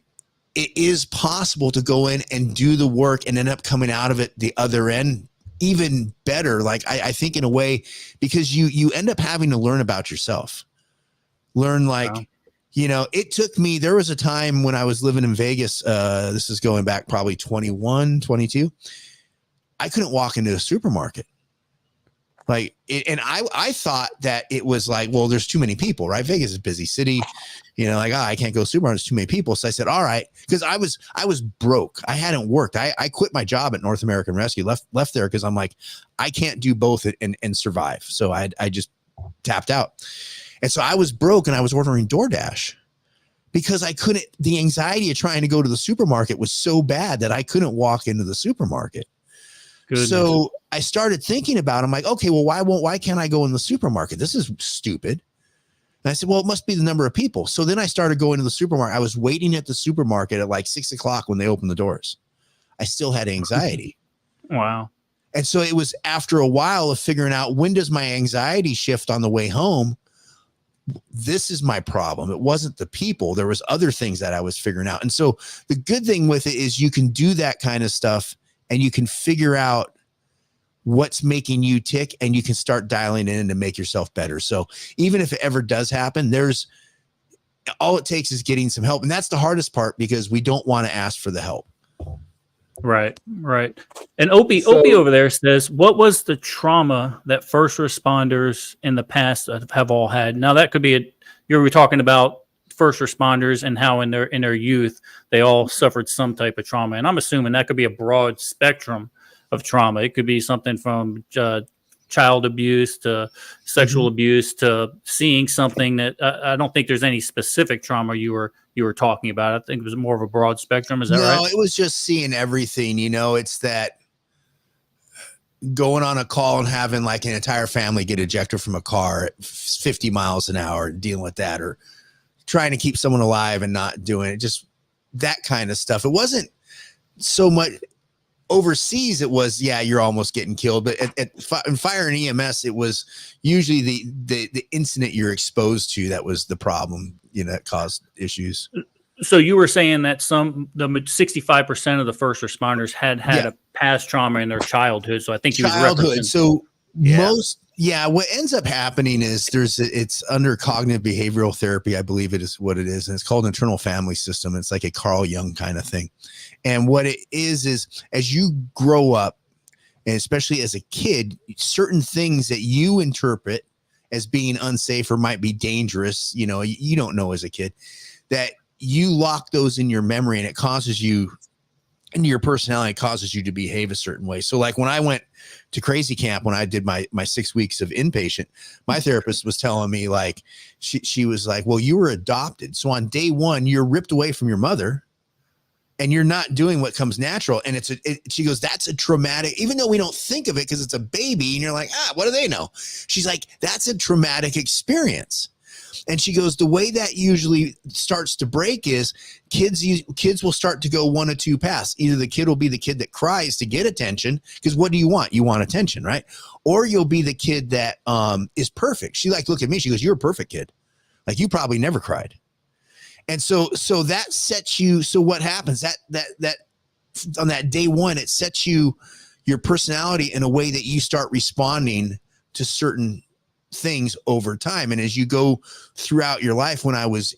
B: it is possible to go in and do the work and end up coming out of it the other end even better. Like I think in a way, because you end up having to learn about yourself. Learn it took me, there was a time when I was living in Vegas. This is going back probably 21, 22. I couldn't walk into a supermarket. And I thought that it was like, well, there's too many people, right? Vegas is a busy city, I can't go to supermarket, there's too many people. So I said, all right, because I was broke. I hadn't worked. I quit my job at North American Rescue, left there because I'm like, I can't do both and survive. So I just tapped out. And so I was broke, and I was ordering DoorDash because I couldn't, the anxiety of trying to go to the supermarket was so bad that I couldn't walk into the supermarket. Goodness. So I started thinking about it. I'm like, okay, well, why can't I go in the supermarket? This is stupid. And I said, well, it must be the number of people. So then I started going to the supermarket. I was waiting at the supermarket at like 6 o'clock when they opened the doors. I still had anxiety.
A: Wow.
B: And so it was after a while of figuring out, when does my anxiety shift on the way home? This is my problem. It wasn't the people. There was other things that I was figuring out. And so the good thing with it is you can do that kind of stuff and you can figure out what's making you tick, and you can start dialing in to make yourself better. So even if it ever does happen, all it takes is getting some help. And that's the hardest part, because we don't want to ask for the help.
A: Right. And Opie over there says, what was the trauma that first responders in the past have all had? Now that could be you were talking about first responders and how in their youth, they all suffered some type of trauma. And I'm assuming that could be a broad spectrum of trauma. It could be something from child abuse to sexual abuse to seeing something that I don't think there's any specific trauma you were talking about. I think it was more of a broad spectrum. Is that right?
B: No, it was just seeing everything. It's that going on a call and having like an entire family get ejected from a car at 50 miles an hour and dealing with that, or trying to keep someone alive and not doing it. Just that kind of stuff. It wasn't so much overseas. It was, you're almost getting killed. But in fire and EMS, it was usually the incident you're exposed to that was the problem, that caused issues.
A: So you were saying that the 65% of the first responders had a past trauma in their childhood. So I think he was referencing.
B: So what ends up happening is it's under cognitive behavioral therapy, I believe it is what it is. And it's called internal family system. It's like a Carl Jung kind of thing. And what it is as you grow up, and especially as a kid, certain things that you interpret as being unsafe or might be dangerous, you don't know as a kid, that you lock those in your memory, and it causes you, into your personality, causes you to behave a certain way. So like when I went to crazy camp, when I did my 6 weeks of inpatient, my therapist was telling me, like, she was like, well, you were adopted. So on day one, you're ripped away from your mother and you're not doing what comes natural. And she goes, that's a traumatic, even though we don't think of it because it's a baby and you're like, what do they know? She's like, that's a traumatic experience. And she goes, the way that usually starts to break is kids will start to go one of two paths. Either the kid will be the kid that cries to get attention, because what do you want? You want attention, right? Or you'll be the kid that is perfect. She look at me. She goes, you're a perfect kid. Like, you probably never cried. And so that sets you. So what happens that on that day one, it sets your personality in a way that you start responding to certain things over time. And as you go throughout your life, when I was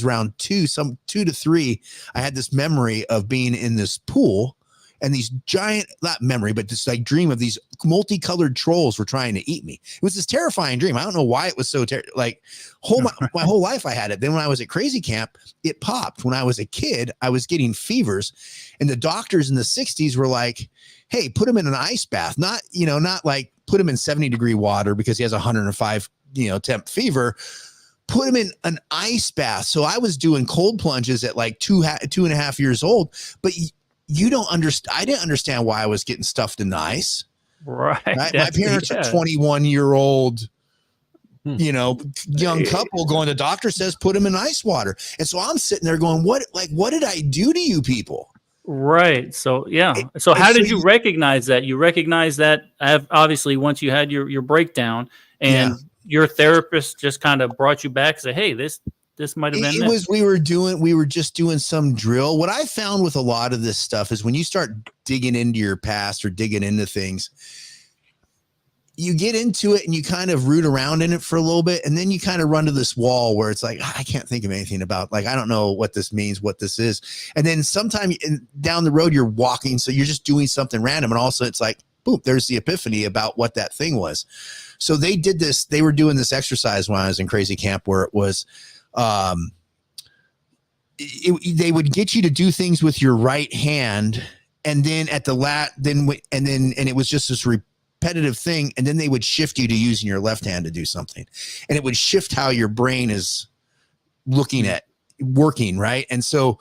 B: around 2 to 3, I had this memory of being in this pool, and these giant, not memory, but this like dream of these multicolored trolls were trying to eat me. It was this terrifying dream. I don't know why it was so my whole life I had it. Then when I was at crazy camp, it popped. When I was a kid, I was getting fevers, and the doctors in the 60s were like, hey, put him in an ice bath. Not like put him in 70-degree water because he has 105, temp fever. Put him in an ice bath. So I was doing cold plunges at like 2.5 years old, but you don't understand. I didn't understand why I was getting stuffed in the ice.
A: Right.
B: My parents are 21-year-old, young couple going, the doctor says, put him in ice water. And so I'm sitting there going, what did I do to you people?
A: Right. So, yeah. So how did you recognize that? You recognize that obviously once you had your breakdown, and your therapist just kind of brought you back and said, hey, this might have been it.
B: We were just doing some drill. What I found with a lot of this stuff is when you start digging into your past or digging into things, you get into it and you kind of root around in it for a little bit. And then you kind of run to this wall where it's like, I can't think of anything about, like, I don't know what this means, what this is. And then sometime down the road, you're walking. So you're just doing something random. And also it's like, boom, there's the epiphany about what that thing was. So they did this, they were doing this exercise when I was in crazy camp where it was, they would get you to do things with your right hand. And then at the and it was just this repetitive thing. And then they would shift you to using your left hand to do something. And it would shift how your brain is looking at working. Right. And so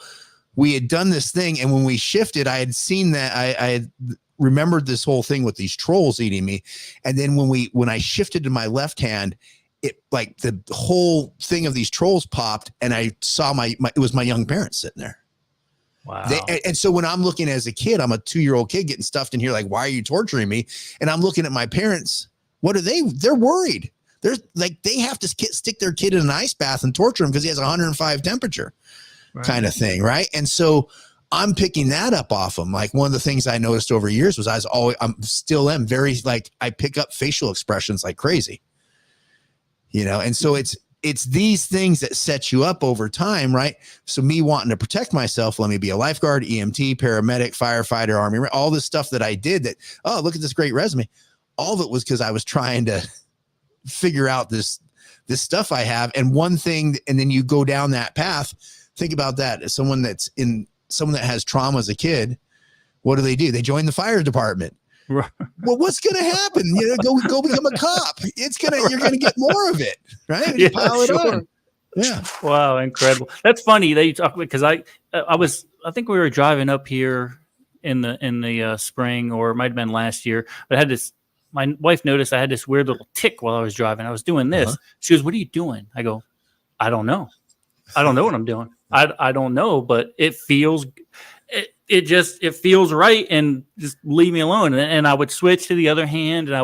B: we had done this thing. And when we shifted, I had seen that I had remembered this whole thing with these trolls eating me. And then when I shifted to my left hand, it like the whole thing of these trolls popped, and I saw it was my young parents sitting there.
A: Wow.
B: And so when I'm looking as a kid, I'm a 2-year-old kid getting stuffed in here. Like, why are you torturing me? And I'm looking at my parents. What are they? They're worried. They're like, they have to stick their kid in an ice bath and torture him because he has 105 temperature kind of thing. Right. And so I'm picking that up off them. Like, one of the things I noticed over years was I'm still very, like, I pick up facial expressions like crazy, and so it's these things that set you up over time, right? So me wanting to protect myself, let me be a lifeguard, EMT, paramedic, firefighter, Army, all this stuff that I did that, oh, look at this great resume. All of it was because I was trying to figure out this stuff I have. And one thing, and then you go down that path, think about that. As someone that has trauma as a kid, what do? They join the fire department. Right. Well, what's going to happen? Go become a cop. You're going to get more of it, right? You pile it on. Yeah.
A: Wow, incredible. That's funny that you talk about, because I think we were driving up here in the spring, or it might have been last year. But I had my wife noticed I had this weird little tick while I was driving. I was doing this. She goes, "What are you doing?" I go, "I don't know. I don't know what I'm doing. I don't know, but it feels." It feels right, and just leave me alone. And I would switch to the other hand, and I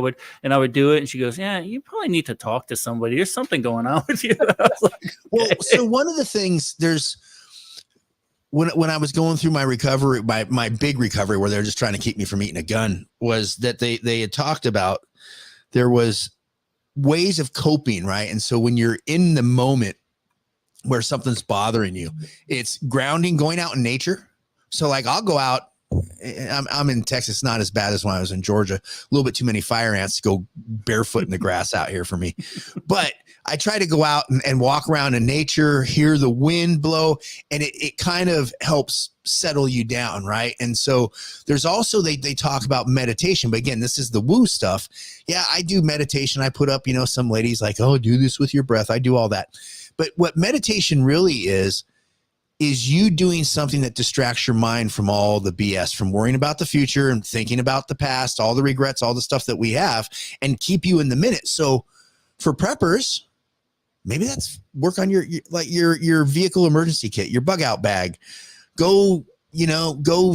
A: would do it. And she goes, "Yeah, you probably need to talk to somebody. There's something going on with you." I was like, okay.
B: Well, so one of the things when I was going through my recovery, my big recovery, where they're just trying to keep me from eating a gun, was that they had talked about there was ways of coping, right? And so when you're in the moment where something's bothering you, it's grounding, going out in nature. So like, I'll go out, I'm in Texas, not as bad as when I was in Georgia, a little bit too many fire ants to go barefoot in the grass out here for me. But I try to go out and walk around in nature, hear the wind blow, and it kind of helps settle you down. Right. And so there's also, they talk about meditation, but again, this is the woo stuff. Yeah, I do meditation. I put up, some ladies like, oh, do this with your breath. I do all that. But what meditation really is you doing something that distracts your mind from all the BS, from worrying about the future and thinking about the past, all the regrets, all the stuff that we have, and keep you in the minute. So for preppers, maybe that's work on your vehicle emergency kit, your bug out bag. Go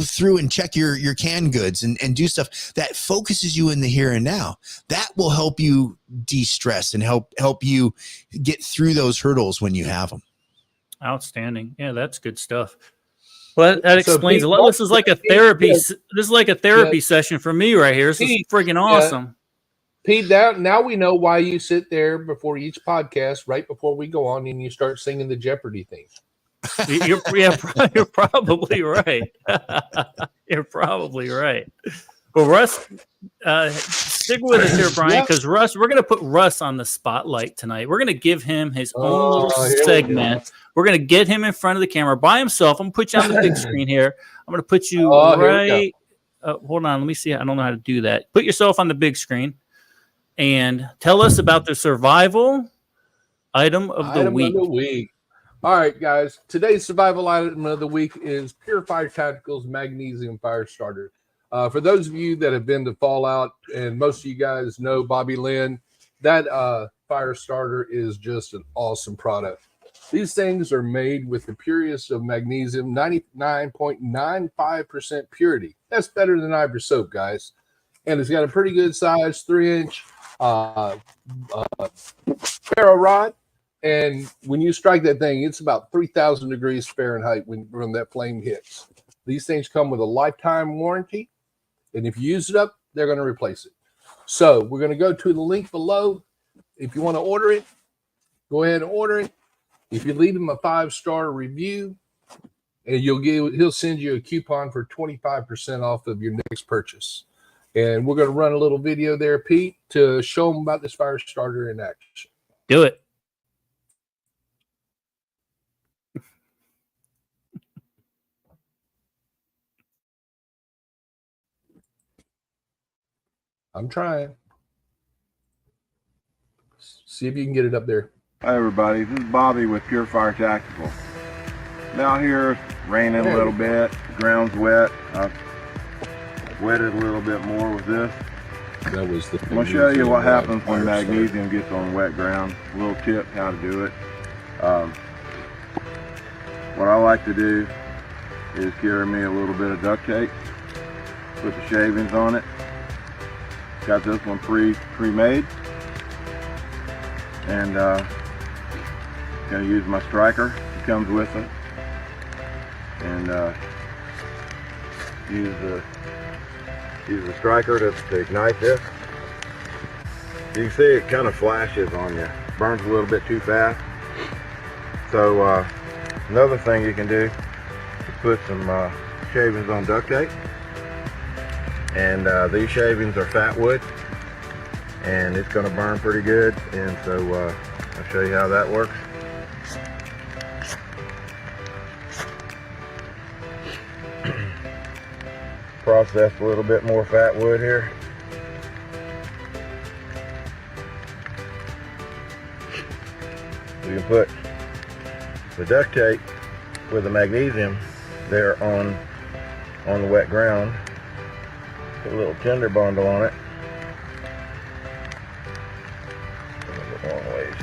B: through and check your canned goods and do stuff that focuses you in the here and now. That will help you de-stress and help you get through those hurdles when you have them.
A: Outstanding. Yeah, that's good stuff. Well, that explains a lot. This is like a therapy. This is like a therapy session for me right here. This is freaking awesome.
D: Pete, now we know why you sit there before each podcast, right before we go on, and you start singing the Jeopardy theme.
A: You're probably right. You're probably right. Well, Russ, stick with us here, Brian, because Russ, we're going to put Russ on the spotlight tonight. We're going to give him his own little segment. We're going to get him in front of the camera by himself. I'm going to put you on the big screen here. I'm going to put you right. Hold on. Let me see. I don't know how to do that. Put yourself on the big screen and tell us about the survival item of the week.
D: All right, guys. Today's survival item of the week is Pure Fire Tactical's Magnesium Fire Starter. For those of you that have been to Fallout, and most of you guys know Bobby Lynn, that fire starter is just an awesome product. These things are made with the purest of magnesium, 99.95% purity. That's better than Ivory soap, guys. And it's got a pretty good size 3-inch ferro rod. And when you strike that thing, it's about 3,000 degrees Fahrenheit when that flame hits. These things come with a lifetime warranty. And if you use it up, they're going to replace it. So we're going to go to the link below. If you want to order it, go ahead and order it. If you leave him a 5-star review, and he'll send you a coupon for 25% off of your next purchase. And we're going to run a little video there, Pete, to show them about this fire starter in action.
A: Do it.
D: I'm trying. See if you can get it up there.
E: Hi everybody, this is Bobby with Pure Fire Tactical. Now here, it's raining a little bit, the ground's wet. I've wetted a little bit more with this.
D: That was the
E: I'm going to show you what happens when magnesium gets on wet ground. A little tip how to do it. What I like to do is carry me a little bit of duct tape, put the shavings on it. Got this one pre-made, and gonna use my striker. It comes with it, and use the striker to ignite this. You can see it kind of flashes on you, burns a little bit too fast. So another thing you can do is put some shavings on duct tape, and these shavings are fat wood, and it's going to burn pretty good. And so I'll show you how that works. Process a little bit more fat wood here. You can put the duct tape with the magnesium there on the wet ground. Put a little tinder bundle on it. A little bit long ways.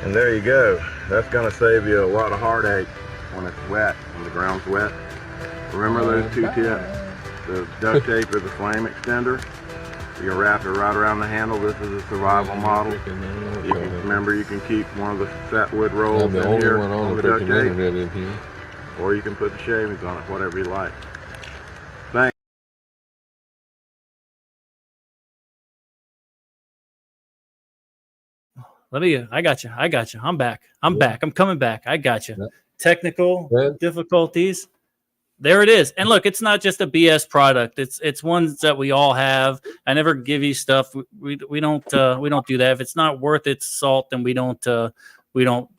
E: And there you go. That's going to save you a lot of heartache when it's wet, when the ground's wet. Remember those two tips, the duct tape or the flame extender. You can wrap it right around the handle. This is a survival model. Remember, you can keep one of the fat wood rolls in here on the duct tape, or you can put the shavings on it, whatever you like. Thanks.
A: I got you. I'm back. I'm coming back. I got you. Technical difficulties. There it is. And look, it's not just a BS product. It's ones that we all have. I never give you stuff. We don't do that. If it's not worth its salt, then we don't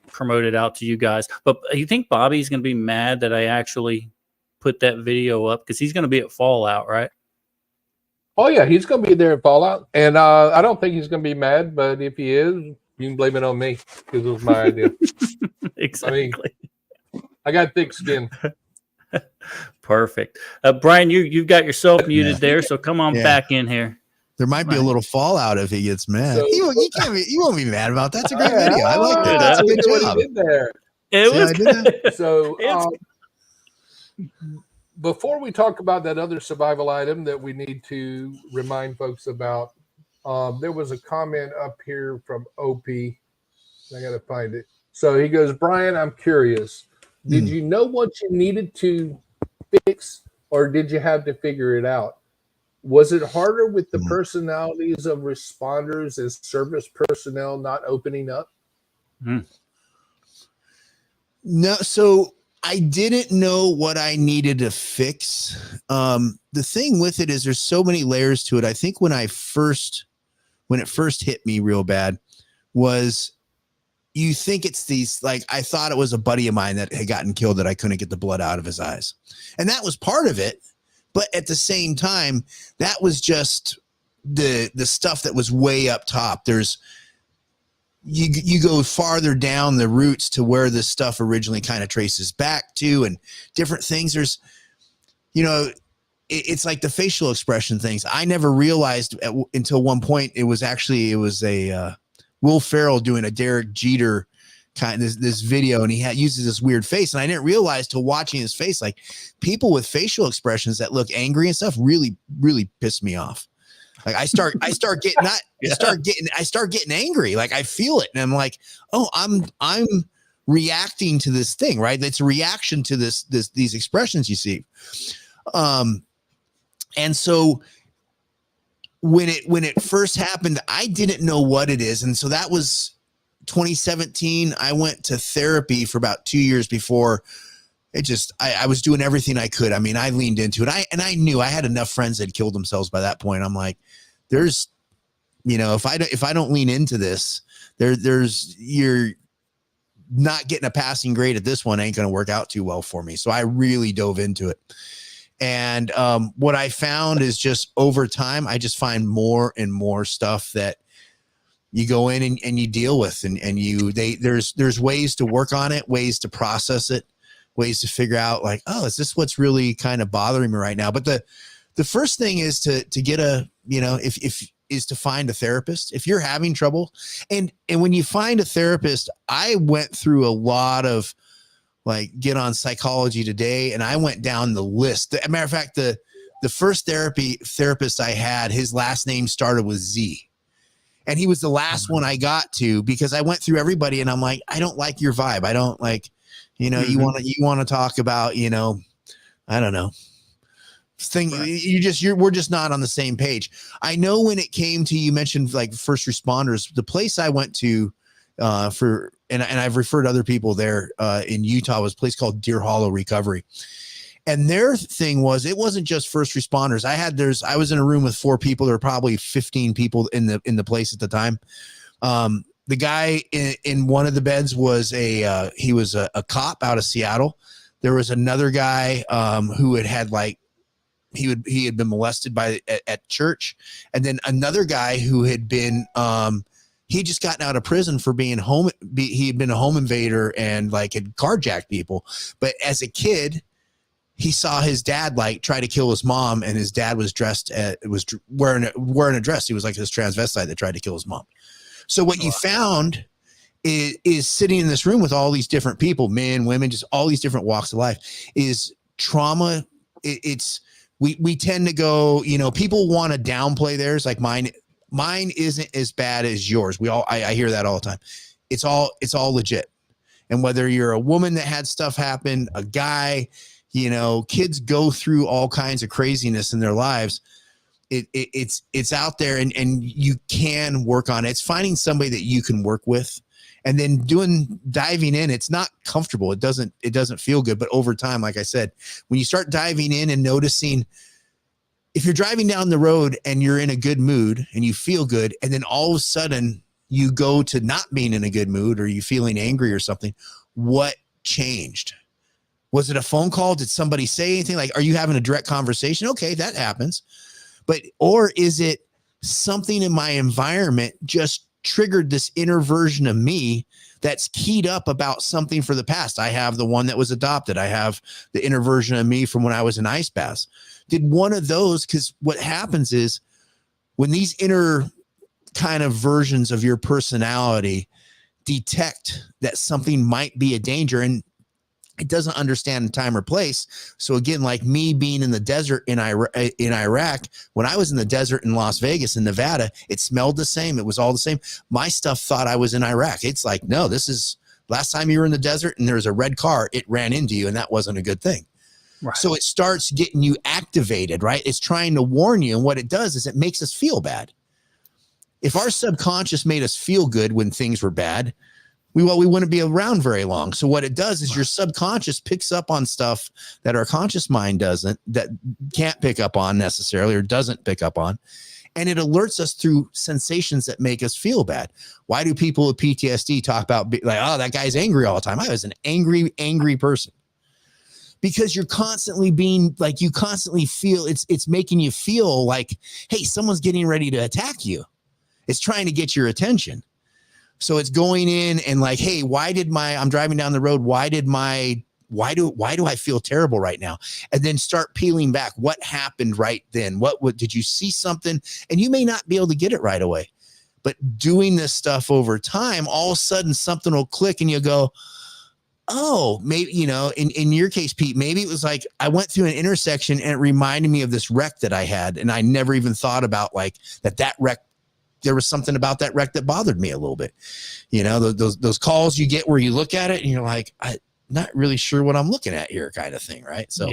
A: promote it out to you guys. But you think Bobby's going to be mad that I actually put that video up, because he's going to be at Fallout, right?
D: Oh yeah, he's going to be there at Fallout, and I don't think he's going to be mad. But if he is, you can blame it on me, because it was my idea.
A: Exactly.
D: I got thick skin.
A: Perfect. Brian, you've got yourself muted there, so come on back in here.
B: There might be a little fallout if he gets mad. So, you won't be mad about that. That's a great video. I like that. That's a good job.
D: There.
A: It was
D: so before we talk about that other survival item that we need to remind folks about, there was a comment up here from OP. I got to find it. So he goes, Brian, I'm curious. Did you know what you needed to fix, or did you have to figure it out? Was it harder with the personalities of responders as service personnel not opening up?
B: No, so I didn't know what I needed to fix. The thing with it is there's so many layers to it. I think when it first hit me real bad was, you think it's these, like, I thought it was a buddy of mine that had gotten killed that I couldn't get the blood out of his eyes. And that was part of it. But at the same time, that was just the stuff that was way up top. There's, you go farther down the roots to where this stuff originally kind of traces back to, and different things. There's, it's like the facial expression things. I never realized until one point it was a Will Ferrell doing a Derek Jeter kind of this video, and he uses this weird face, and I didn't realize till watching his face, like, people with facial expressions that look angry and stuff really piss me off. Like I start getting angry. Like I feel it, and I'm like, oh, I'm reacting to this thing, right? It's a reaction to these expressions you see. And so when it first happened, I didn't know what it is. And so that was 2017. I went to therapy for about 2 years before it just, I was doing everything I could. I mean, I leaned into it. I knew I had enough friends that had killed themselves by that point. I'm like, there's, if I don't lean into this, you're not getting a passing grade at this one ain't going to work out too well for me. So I really dove into it. And what I found is just over time, I just find more and more stuff that you go in and you deal with, and there's ways to work on it, ways to process it. ways to figure out like, oh, is this what's really kind of bothering me right now? But the first thing is to get a, is to find a therapist if you're having trouble. And when you find a therapist, I went through a lot of like get on Psychology Today, and I went down the list. As a matter of fact, the first therapist I had, his last name started with Z. And he was the last one I got to, because I went through everybody and I'm like, I don't like your vibe. I don't like, you want to talk about, I don't know. We're just not on the same page. I know when it came to, you mentioned like first responders, the place I went to and I've referred other people there in Utah, was a place called Deer Hollow Recovery. And their thing was, it wasn't just first responders. I was in a room with 4 people. There were probably 15 people in the place at the time. The guy in one of the beds was he was a cop out of Seattle. There was another guy who had like, he had been molested at church. And then another guy who had been, he just gotten out of prison for being he had been a home invader and like had carjacked people. But as a kid, he saw his dad like try to kill his mom, and his dad was wearing a dress. He was like this transvestite that tried to kill his mom. So what you found is sitting in this room with all these different people, men, women, just all these different walks of life, is trauma. We tend to go, people want to downplay theirs. Like mine isn't as bad as yours. I hear that all the time. It's all legit. And whether you're a woman that had stuff happen, a guy, kids go through all kinds of craziness in their lives. It's out there, and you can work on it. It's finding somebody that you can work with, and then diving in. It's not comfortable. It doesn't feel good, but over time, like I said, when you start diving in and noticing, if you're driving down the road and you're in a good mood and you feel good, and then all of a sudden you go to not being in a good mood, or you feeling angry or something, what changed? Was it a phone call? Did somebody say anything? Like, are you having a direct conversation? Okay, that happens. Or is it something in my environment just triggered this inner version of me that's keyed up about something for the past? I have the one that was adopted. I have the inner version of me from when I was in ice baths. Did one of those, because what happens is when these inner kind of versions of your personality detect that something might be a danger, and it doesn't understand time or place. So again, like me being in the desert in Iraq, when I was in the desert in Las Vegas in Nevada, it smelled the same. It was all the same. My stuff thought I was in Iraq. It's like, no, this is last time you were in the desert and there was a red car, it ran into you, and that wasn't a good thing. Right. So it starts getting you activated, right? It's trying to warn you. And what it does is it makes us feel bad. If our subconscious made us feel good when things were bad, we wouldn't be around very long. So what it does is your subconscious picks up on stuff that our conscious mind that can't pick up on necessarily, or doesn't pick up on. And it alerts us through sensations that make us feel bad. Why do people with PTSD talk about like, oh, that guy's angry all the time? I was an angry person. Because you're constantly being like, you constantly feel it's making you feel like, hey, someone's getting ready to attack you. It's trying to get your attention. So it's going in and like, hey, I'm driving down the road. Why do I feel terrible right now? And then start peeling back. What happened right then? What did you see something? And you may not be able to get it right away, but doing this stuff over time, all of a sudden something will click and you'll go, oh, maybe, in your case, Pete, maybe it was like I went through an intersection and it reminded me of this wreck that I had. And I never even thought about like that wreck. There was something about that wreck that bothered me a little bit. Those calls you get where you look at it and you're like, I'm not really sure what I'm looking at here, kind of thing. Right. So,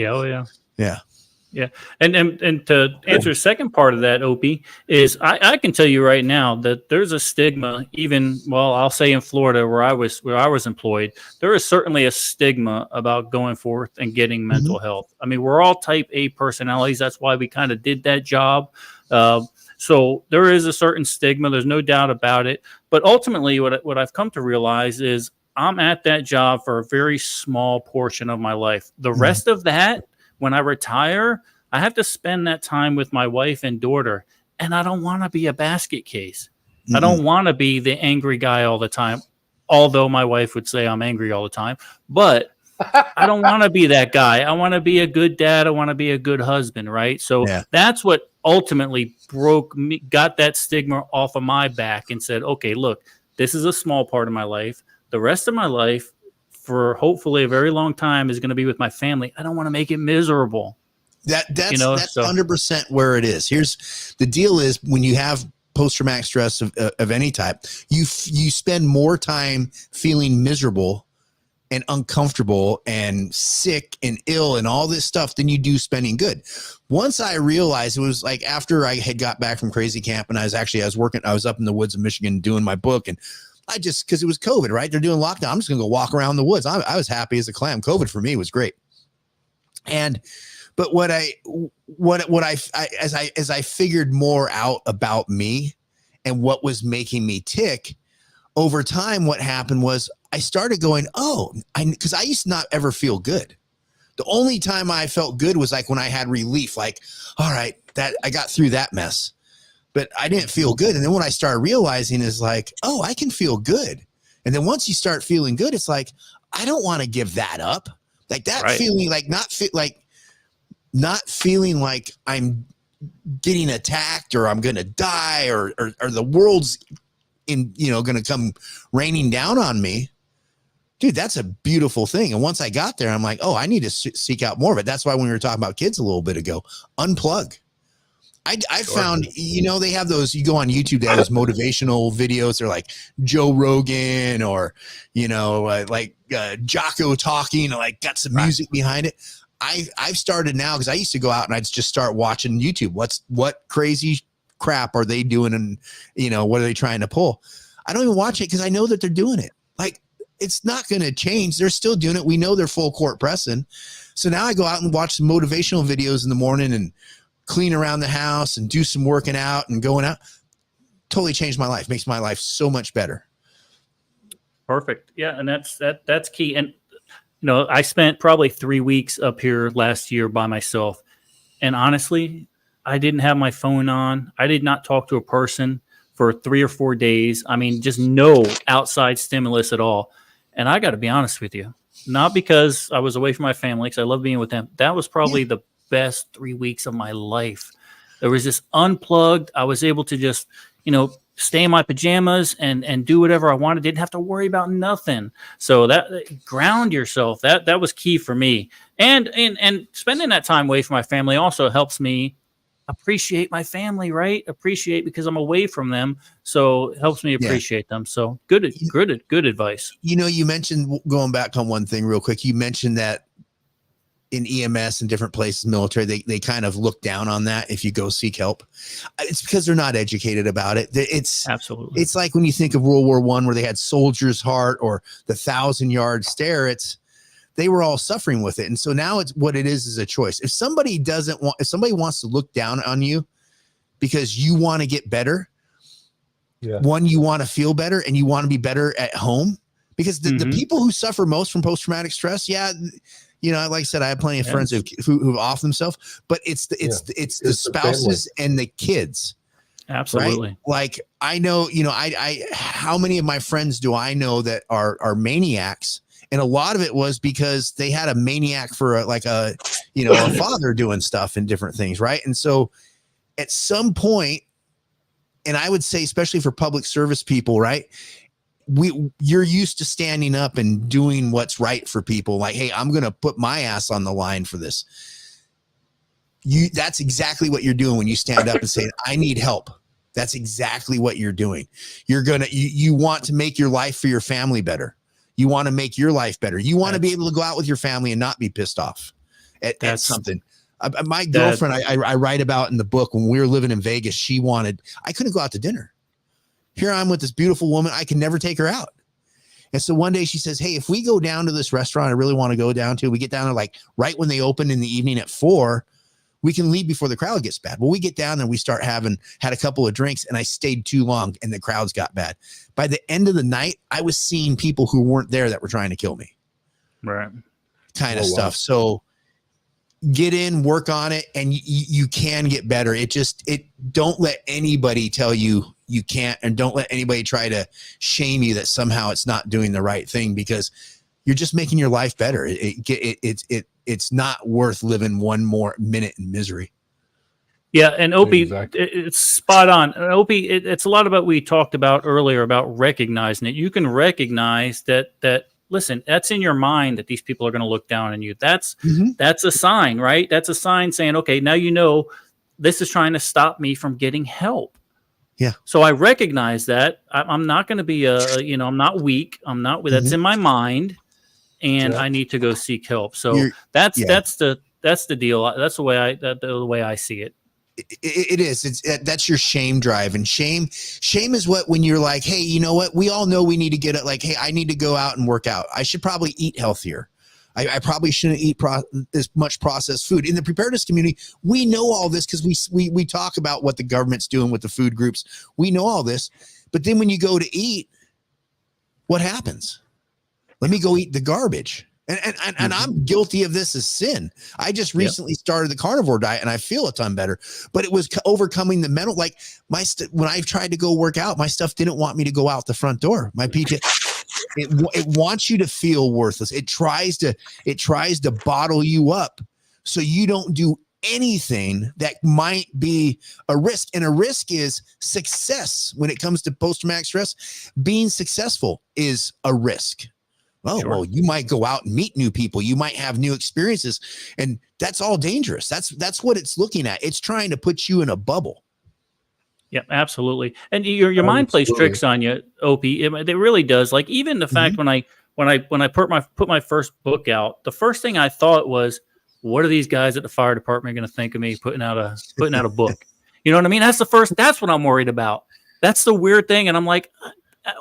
B: yeah. And to answer the second part of that, Opie, is I can tell you right now that there's a stigma, even, I'll say in Florida where I was employed, there is certainly a stigma about going forth and getting mental health. I mean, we're all type A personalities. That's why we kind of did that job. So there is a certain stigma. There's no doubt about it. But ultimately, what I've come to realize is I'm at that job for a very small portion of my life. The rest of that, when I retire, I have to spend that time with my wife and daughter. And I don't want to be a basket case. I don't want to be the angry guy all the time, although my wife would say I'm angry all the time. But
A: I don't want to be that guy. I want to be a good dad. I want to be a good husband, right? So that's what ultimately broke me, got that stigma off of my back and said, okay, look, this is a small part of my life. The rest of my life, for hopefully a very long time, is going to be with my family. I don't want to make it miserable.
B: That's 100% where it is. Here's the deal: is when you have post-traumatic stress of any type, you spend more time feeling miserable and uncomfortable and sick and ill and all this stuff than you do spending good. Once I realized, it was like after I had got back from crazy camp, and I was up in the woods of Michigan doing my book, and because it was COVID, right? They're doing lockdown. I'm just going to go walk around the woods. I was happy as a clam. COVID for me was great. But as I figured more out about me and what was making me tick over time, what happened was I started going, because I used to not ever feel good. The only time I felt good was like when I had relief, like, all right, that I got through that mess, but I didn't feel good. And then what I started realizing is like, oh, I can feel good. And then once you start feeling good, it's like, I don't want to give that up. Like that feeling, like not feeling like I'm getting attacked or I'm going to die or the world's going to come raining down on me. Dude, that's a beautiful thing. And once I got there, I'm like, oh, I need to seek out more of it. That's why when we were talking about kids a little bit ago, unplug. I found, they have those, you go on YouTube, they have those motivational videos. They're like Joe Rogan or, Jocko talking, like got some music behind it. I've started now because I used to go out and I'd just start watching YouTube. What crazy crap are they doing? And, what are they trying to pull? I don't even watch it because I know that they're doing it. Like, it's not going to change. They're still doing it. We know they're full court pressing. So now I go out and watch some motivational videos in the morning and clean around the house and do some working out and going out. Totally changed my life. Makes my life so much better.
A: Perfect. Yeah. And that's key. And, I spent probably 3 weeks up here last year by myself. And honestly, I didn't have my phone on. I did not talk to a person for 3 or 4 days. I mean, just no outside stimulus at all. And I got to be honest with you, not because I was away from my family, because I love being with them. That was probably the best 3 weeks of my life. There was just unplugged. I was able to just, stay in my pajamas and do whatever I wanted. Didn't have to worry about nothing. So that ground yourself, that was key for me. And spending that time away from my family also helps me appreciate my family, right? Appreciate because I'm away from them. So it helps me appreciate them. So good advice.
B: You mentioned, going back on one thing real quick, you mentioned that in EMS and different places, military, they kind of look down on that if you go seek help. It's because they're not educated about it.
A: Absolutely.
B: It's like when you think of World War I, where they had Soldier's Heart or the 1,000-yard stare, they were all suffering with it. And so now it's what it is a choice. If somebody wants to look down on you because you want to get better, one, you want to feel better and you want to be better at home, because the people who suffer most from post-traumatic stress, like I said, I have plenty of friends who've off themselves, but it's the spouses and the kids.
A: Absolutely.
B: Right? Like I know, I how many of my friends do I know that are maniacs? And a lot of it was because they had a maniac for a father doing stuff and different things. Right. And so at some point, and I would say, especially for public service people, right, you're used to standing up and doing what's right for people. Like, hey, I'm going to put my ass on the line for this. That's exactly what you're doing when you stand up and say, I need help. That's exactly what you're doing. You want to make your life for your family better. You want to make your life better. You want to be able to go out with your family and not be pissed off at something. My girlfriend, I write about in the book, when we were living in Vegas, I couldn't go out to dinner. Here I'm with this beautiful woman. I can never take her out. And so one day she says, hey, if we go down to this restaurant I really want to go down to, we get down there like right when they open in the evening at 4, we can leave before the crowd gets bad. Well, we get down there and we start had a couple of drinks, and I stayed too long and the crowds got bad. By the end of the night, I was seeing people who weren't there that were trying to kill me.
A: Right.
B: Kind of stuff. So get in, work on it, and you can get better. Don't let anybody tell you can't, and don't let anybody try to shame you that somehow it's not doing the right thing, because you're just making your life better. It's not worth living one more minute in misery.
A: Yeah, and Opie,
D: Exactly.
A: it's spot on. Opie, it's a lot about what we talked about earlier about recognizing it. You can recognize that listen, that's in your mind that these people are going to look down on you. That's a sign, right? That's a sign saying, okay, now you know this is trying to stop me from getting help.
B: Yeah.
A: So I recognize that. I'm not going to be I'm not weak. I'm not. That's in my mind, and I need to go seek help. So that's the deal. That's the way I see it.
B: It is. That's your shame drive, and shame is when you're like, hey, you know what? We all know we need to get it. Like, hey, I need to go out and work out. I should probably eat healthier. I probably shouldn't eat this much processed food. In the preparedness community, we know all this because we talk about what the government's doing with the food groups. We know all this, but then when you go to eat, what happens? Let me go eat the garbage. And I'm guilty of this as sin. I just recently started the carnivore diet and I feel a ton better, but it was overcoming the mental, like when I tried to go work out, my stuff didn't want me to go out the front door. My PJ, it wants you to feel worthless. It tries to bottle you up so you don't do anything that might be a risk. And a risk is success. When it comes to post-traumatic stress, being successful is a risk. Oh, well, you might go out and meet new people. You might have new experiences, and that's all dangerous. That's what it's looking at. It's trying to put you in a bubble.
A: Yeah, absolutely. And your mind plays tricks on you, Opie. It really does. Like even the fact when I put my first book out, the first thing I thought was, what are these guys at the fire department going to think of me putting out a book? You know what I mean? That's what I'm worried about. That's the weird thing. And I'm like,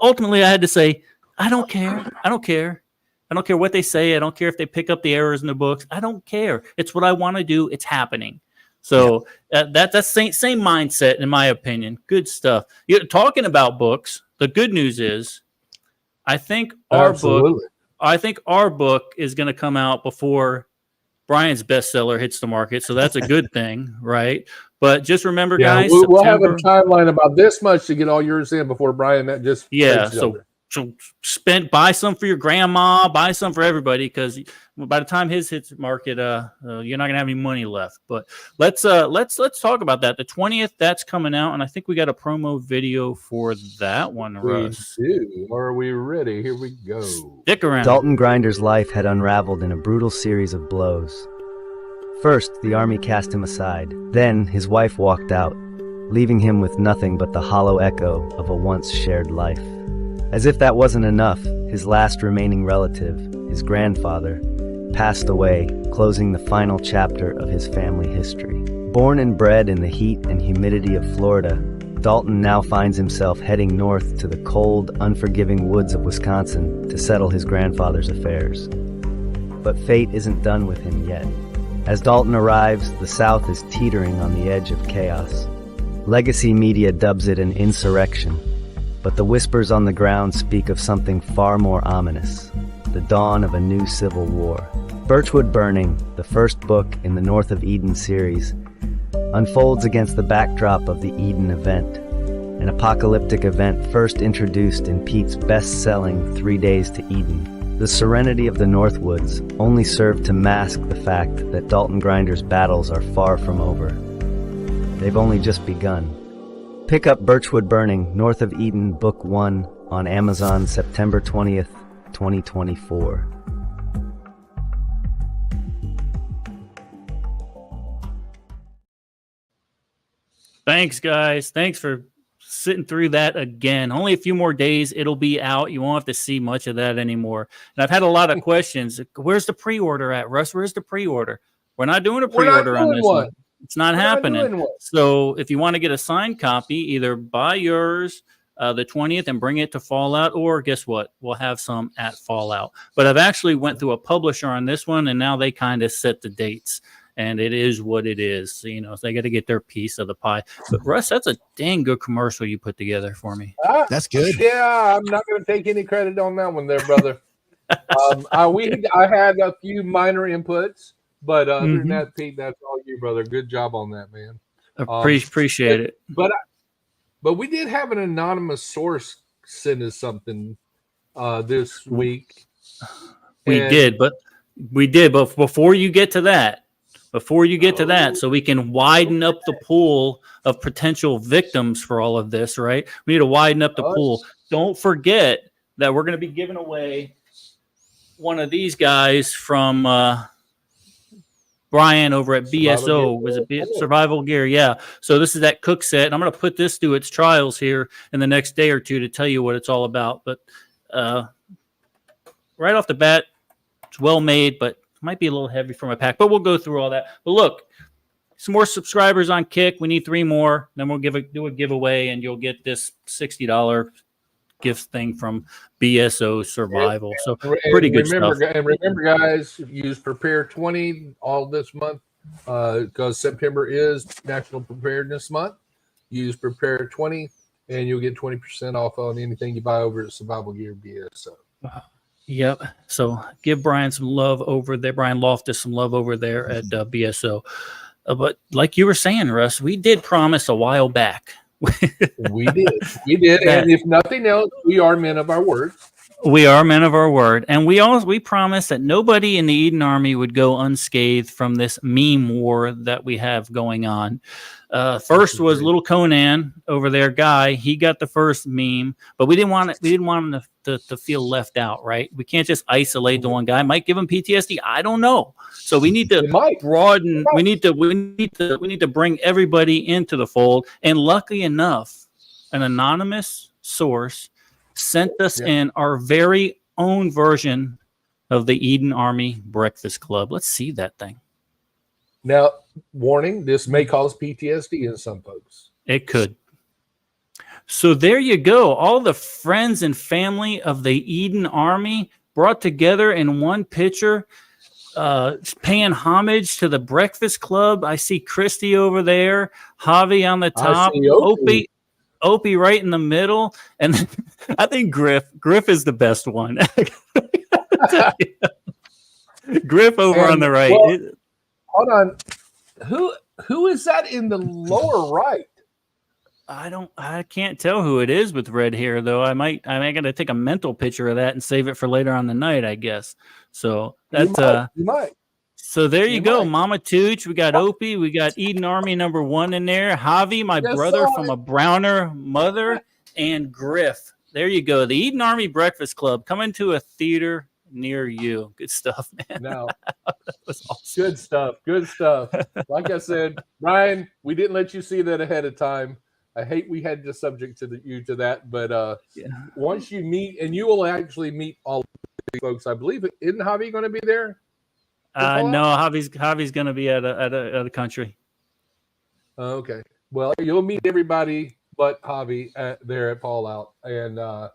A: ultimately I had to say, I don't care. I don't care what they say. I don't care if they pick up the errors in the books. I don't care. It's what I want to do. It's happening. So that's same mindset, in my opinion. Good stuff. You're talking about books. The good news is, I think our book is going to come out before Brian's bestseller hits the market. So that's a good thing, right? But just remember, guys,
D: we'll have a timeline about this much to get all yours in before Brian. That just
A: So buy some for your grandma, buy some for everybody, because by the time his hits market, you're not gonna have any money left. But let's talk about that. The 20th, that's coming out, and I think we got a promo video for that one, Russ.
D: We do. Are we ready? Here we go.
A: Stick around.
F: Dalton Grinder's life had unraveled in a brutal series of blows. First, the Army cast him aside. Then, his wife walked out, leaving him with nothing but the hollow echo of a once shared life. As if that wasn't enough, his last remaining relative, his grandfather, passed away, closing the final chapter of his family history. Born and bred in the heat and humidity of Florida, Dalton now finds himself heading north to the cold, unforgiving woods of Wisconsin to settle his grandfather's affairs. But fate isn't done with him yet. As Dalton arrives, the South is teetering on the edge of chaos. Legacy media dubs it an insurrection, but the whispers on the ground speak of something far more ominous, the dawn of a new civil war. Birchwood Burning, the first book in the North of Eden series, unfolds against the backdrop of the Eden event, an apocalyptic event first introduced in Pete's best-selling 3 Days to Eden. The serenity of the Northwoods only served to mask the fact that Dalton Grinder's battles are far from over. They've only just begun. Pick up Birchwood Burning, North of Eden, Book 1 on Amazon September 20th, 2024.
A: Thanks, guys. Thanks for sitting through that again. Only a few more days. It'll be out. You won't have to see much of that anymore. And I've had a lot of questions. Where's the pre-order at, Russ? Where's the pre-order? We're not doing a pre-order on this one. It's not happening. So if you want to get a signed copy, either buy yours the 20th and bring it to Fallout, or guess what? We'll have some at Fallout. But I've actually went through a publisher on this one, and now they kind of set the dates. And it is what it is. So, so they got to get their piece of the pie. But Russ, that's a dang good commercial you put together for me.
B: That's good.
D: Yeah, I'm not going to take any credit on that one there, brother. I had a few minor inputs, but other than that, Pete, that's all you, brother. Good job on that, man.
A: Appreciate it.
D: But we did have an anonymous source send us something this week.
A: We did, but before you get to that, so we can widen up the pool of potential victims for all of this, right? We need to widen up the pool. Don't forget that we're going to be giving away one of these guys from Brian over at BSO. Was it Survival Gear? Yeah. So this is that cook set. And I'm going to put this through its trials here in the next day or two to tell you what it's all about. But right off the bat, it's well made, but might be a little heavy for my pack. But we'll go through all that. But look, some more subscribers on Kick. We need 3 more. Then we'll do a giveaway, and you'll get this $60 gift thing from BSO Survival. So pretty good stuff.
D: And remember, guys, use Prepare 20 all this month because September is National Preparedness Month. Use Prepare 20, and you'll get 20% off on anything you buy over at Survival Gear BSO.
A: Yep. So give Brian some love over there. Brian Loftus some love over there at BSO. But like you were saying, Russ, we did promise a while back.
D: We did. And if nothing else, we are men of our word.
A: We are men of our word. And we promised that nobody in the Eden Army would go unscathed from this meme war that we have going on. First was little Conan over there, Guy. He got the first meme, but we didn't want him to feel left out, right? We can't just isolate the one guy. Might give him PTSD. I don't know. So we need to broaden. We need to bring everybody into the fold. And lucky enough, an anonymous source sent us in our very own version of the Eden Army Breakfast Club. Let's see that thing.
D: Now, warning, this may cause PTSD in some folks.
A: It could. So there you go. All the friends and family of the Eden Army brought together in one picture, paying homage to the Breakfast Club. I see Christy over there, Javi on the top, Opie right in the middle, and I think Griff is the best one. Griff over on the right.
D: Well, hold on. Who is that in the lower right?
A: I can't tell who it is with red hair though. I might gotta take a mental picture of that and save it for later on the night, I guess. So that's
D: you might.
A: So there you go, Mama Tooch. We got Opie, we got Eden Army #1 in there, Javi, my brother from a Browner mother, and Griff. There you go. The Eden Army Breakfast Club coming to a theater near you. Good stuff, man.
D: No.
A: That was awesome.
D: Good stuff. Like I said, Brian, we didn't let you see that ahead of time. I hate we had the subject to that, but once you meet, and you will actually meet all the folks, I believe. Isn't Javi going to be there?
A: No, Javi's going to be at a country.
D: Okay. Well, you'll meet everybody but Javi there at Fallout, and I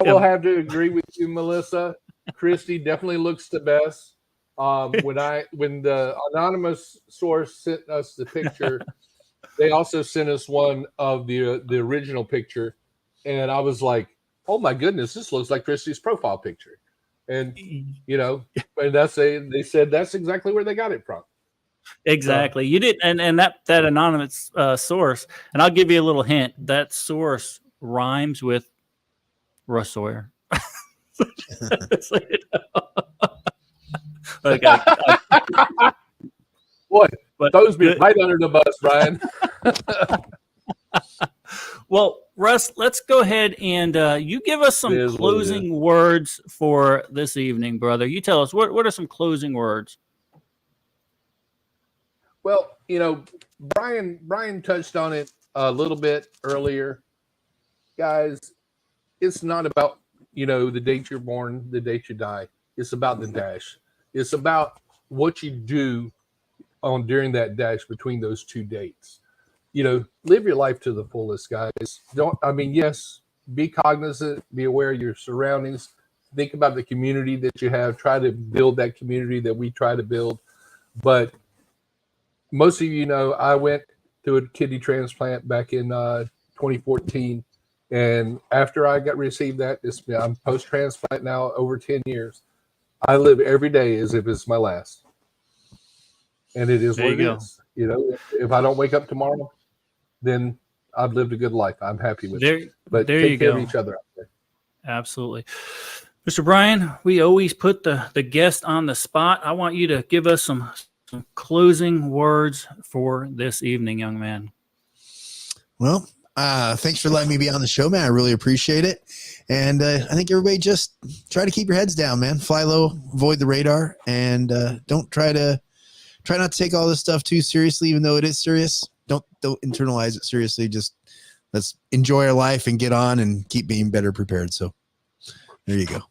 D: will have to agree with you, Melissa. Christy definitely looks the best. When the anonymous source sent us the picture, they also sent us one of the original picture, and I was like, "Oh my goodness, this looks like Christy's profile picture." And and they said that's exactly where they got it from.
A: Exactly. You did, and that anonymous source, and I'll give you a little hint. That source rhymes with Russ Sawyer.
D: Boy, those be right under the bus, Brian.
A: Well, Russ, let's go ahead and you give us some closing words for this evening, brother. You tell us what are some closing words?
D: Well, Brian touched on it a little bit earlier. Guys, it's not about, the date you're born, the date you die. It's about the dash. It's about what you do during that dash between those two dates. Live your life to the fullest, guys. Yes, be cognizant, be aware of your surroundings. Think about the community that you have. Try to build that community that we try to build. But most of you know, I went to a kidney transplant back in 2014. And after I received that, I'm post-transplant now over 10 years. I live every day as if it's my last. And it is what it is. If I don't wake up tomorrow, then I've lived a good life. I'm happy with it. But
A: there
D: take
A: you
D: care
A: go.
D: of each other out there.
A: Absolutely. Mr. Brian, we always put the guest on the spot. I want you to give us some closing words for this evening, young man.
B: Well, thanks for letting me be on the show, man. I really appreciate it. And I think everybody just try to keep your heads down, man. Fly low, avoid the radar, and try not to take all this stuff too seriously, even though it is serious. Don't internalize it seriously. Just let's enjoy our life and get on and keep being better prepared. So there you go.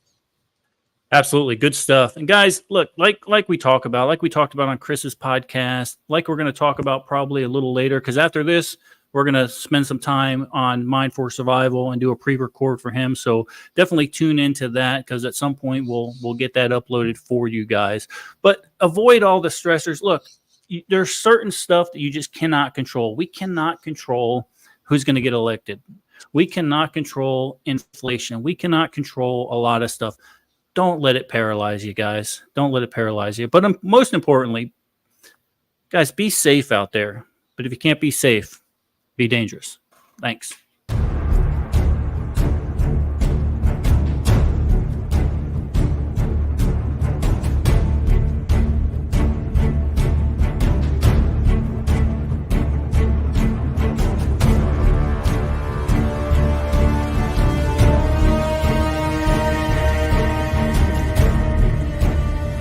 A: Absolutely. Good stuff. And guys, look, like we talked about on Chris's podcast, like we're going to talk about probably a little later, because after this, we're going to spend some time on Mind for Survival and do a pre-record for him. So definitely tune into that, because at some point we'll get that uploaded for you guys. But avoid all the stressors. Look, there's certain stuff that you just cannot control. We cannot control who's going to get elected. We cannot control inflation. We cannot control a lot of stuff. Don't let it paralyze you, guys. Don't let it paralyze you. But most importantly, guys, be safe out there. But if you can't be safe, be dangerous. Thanks.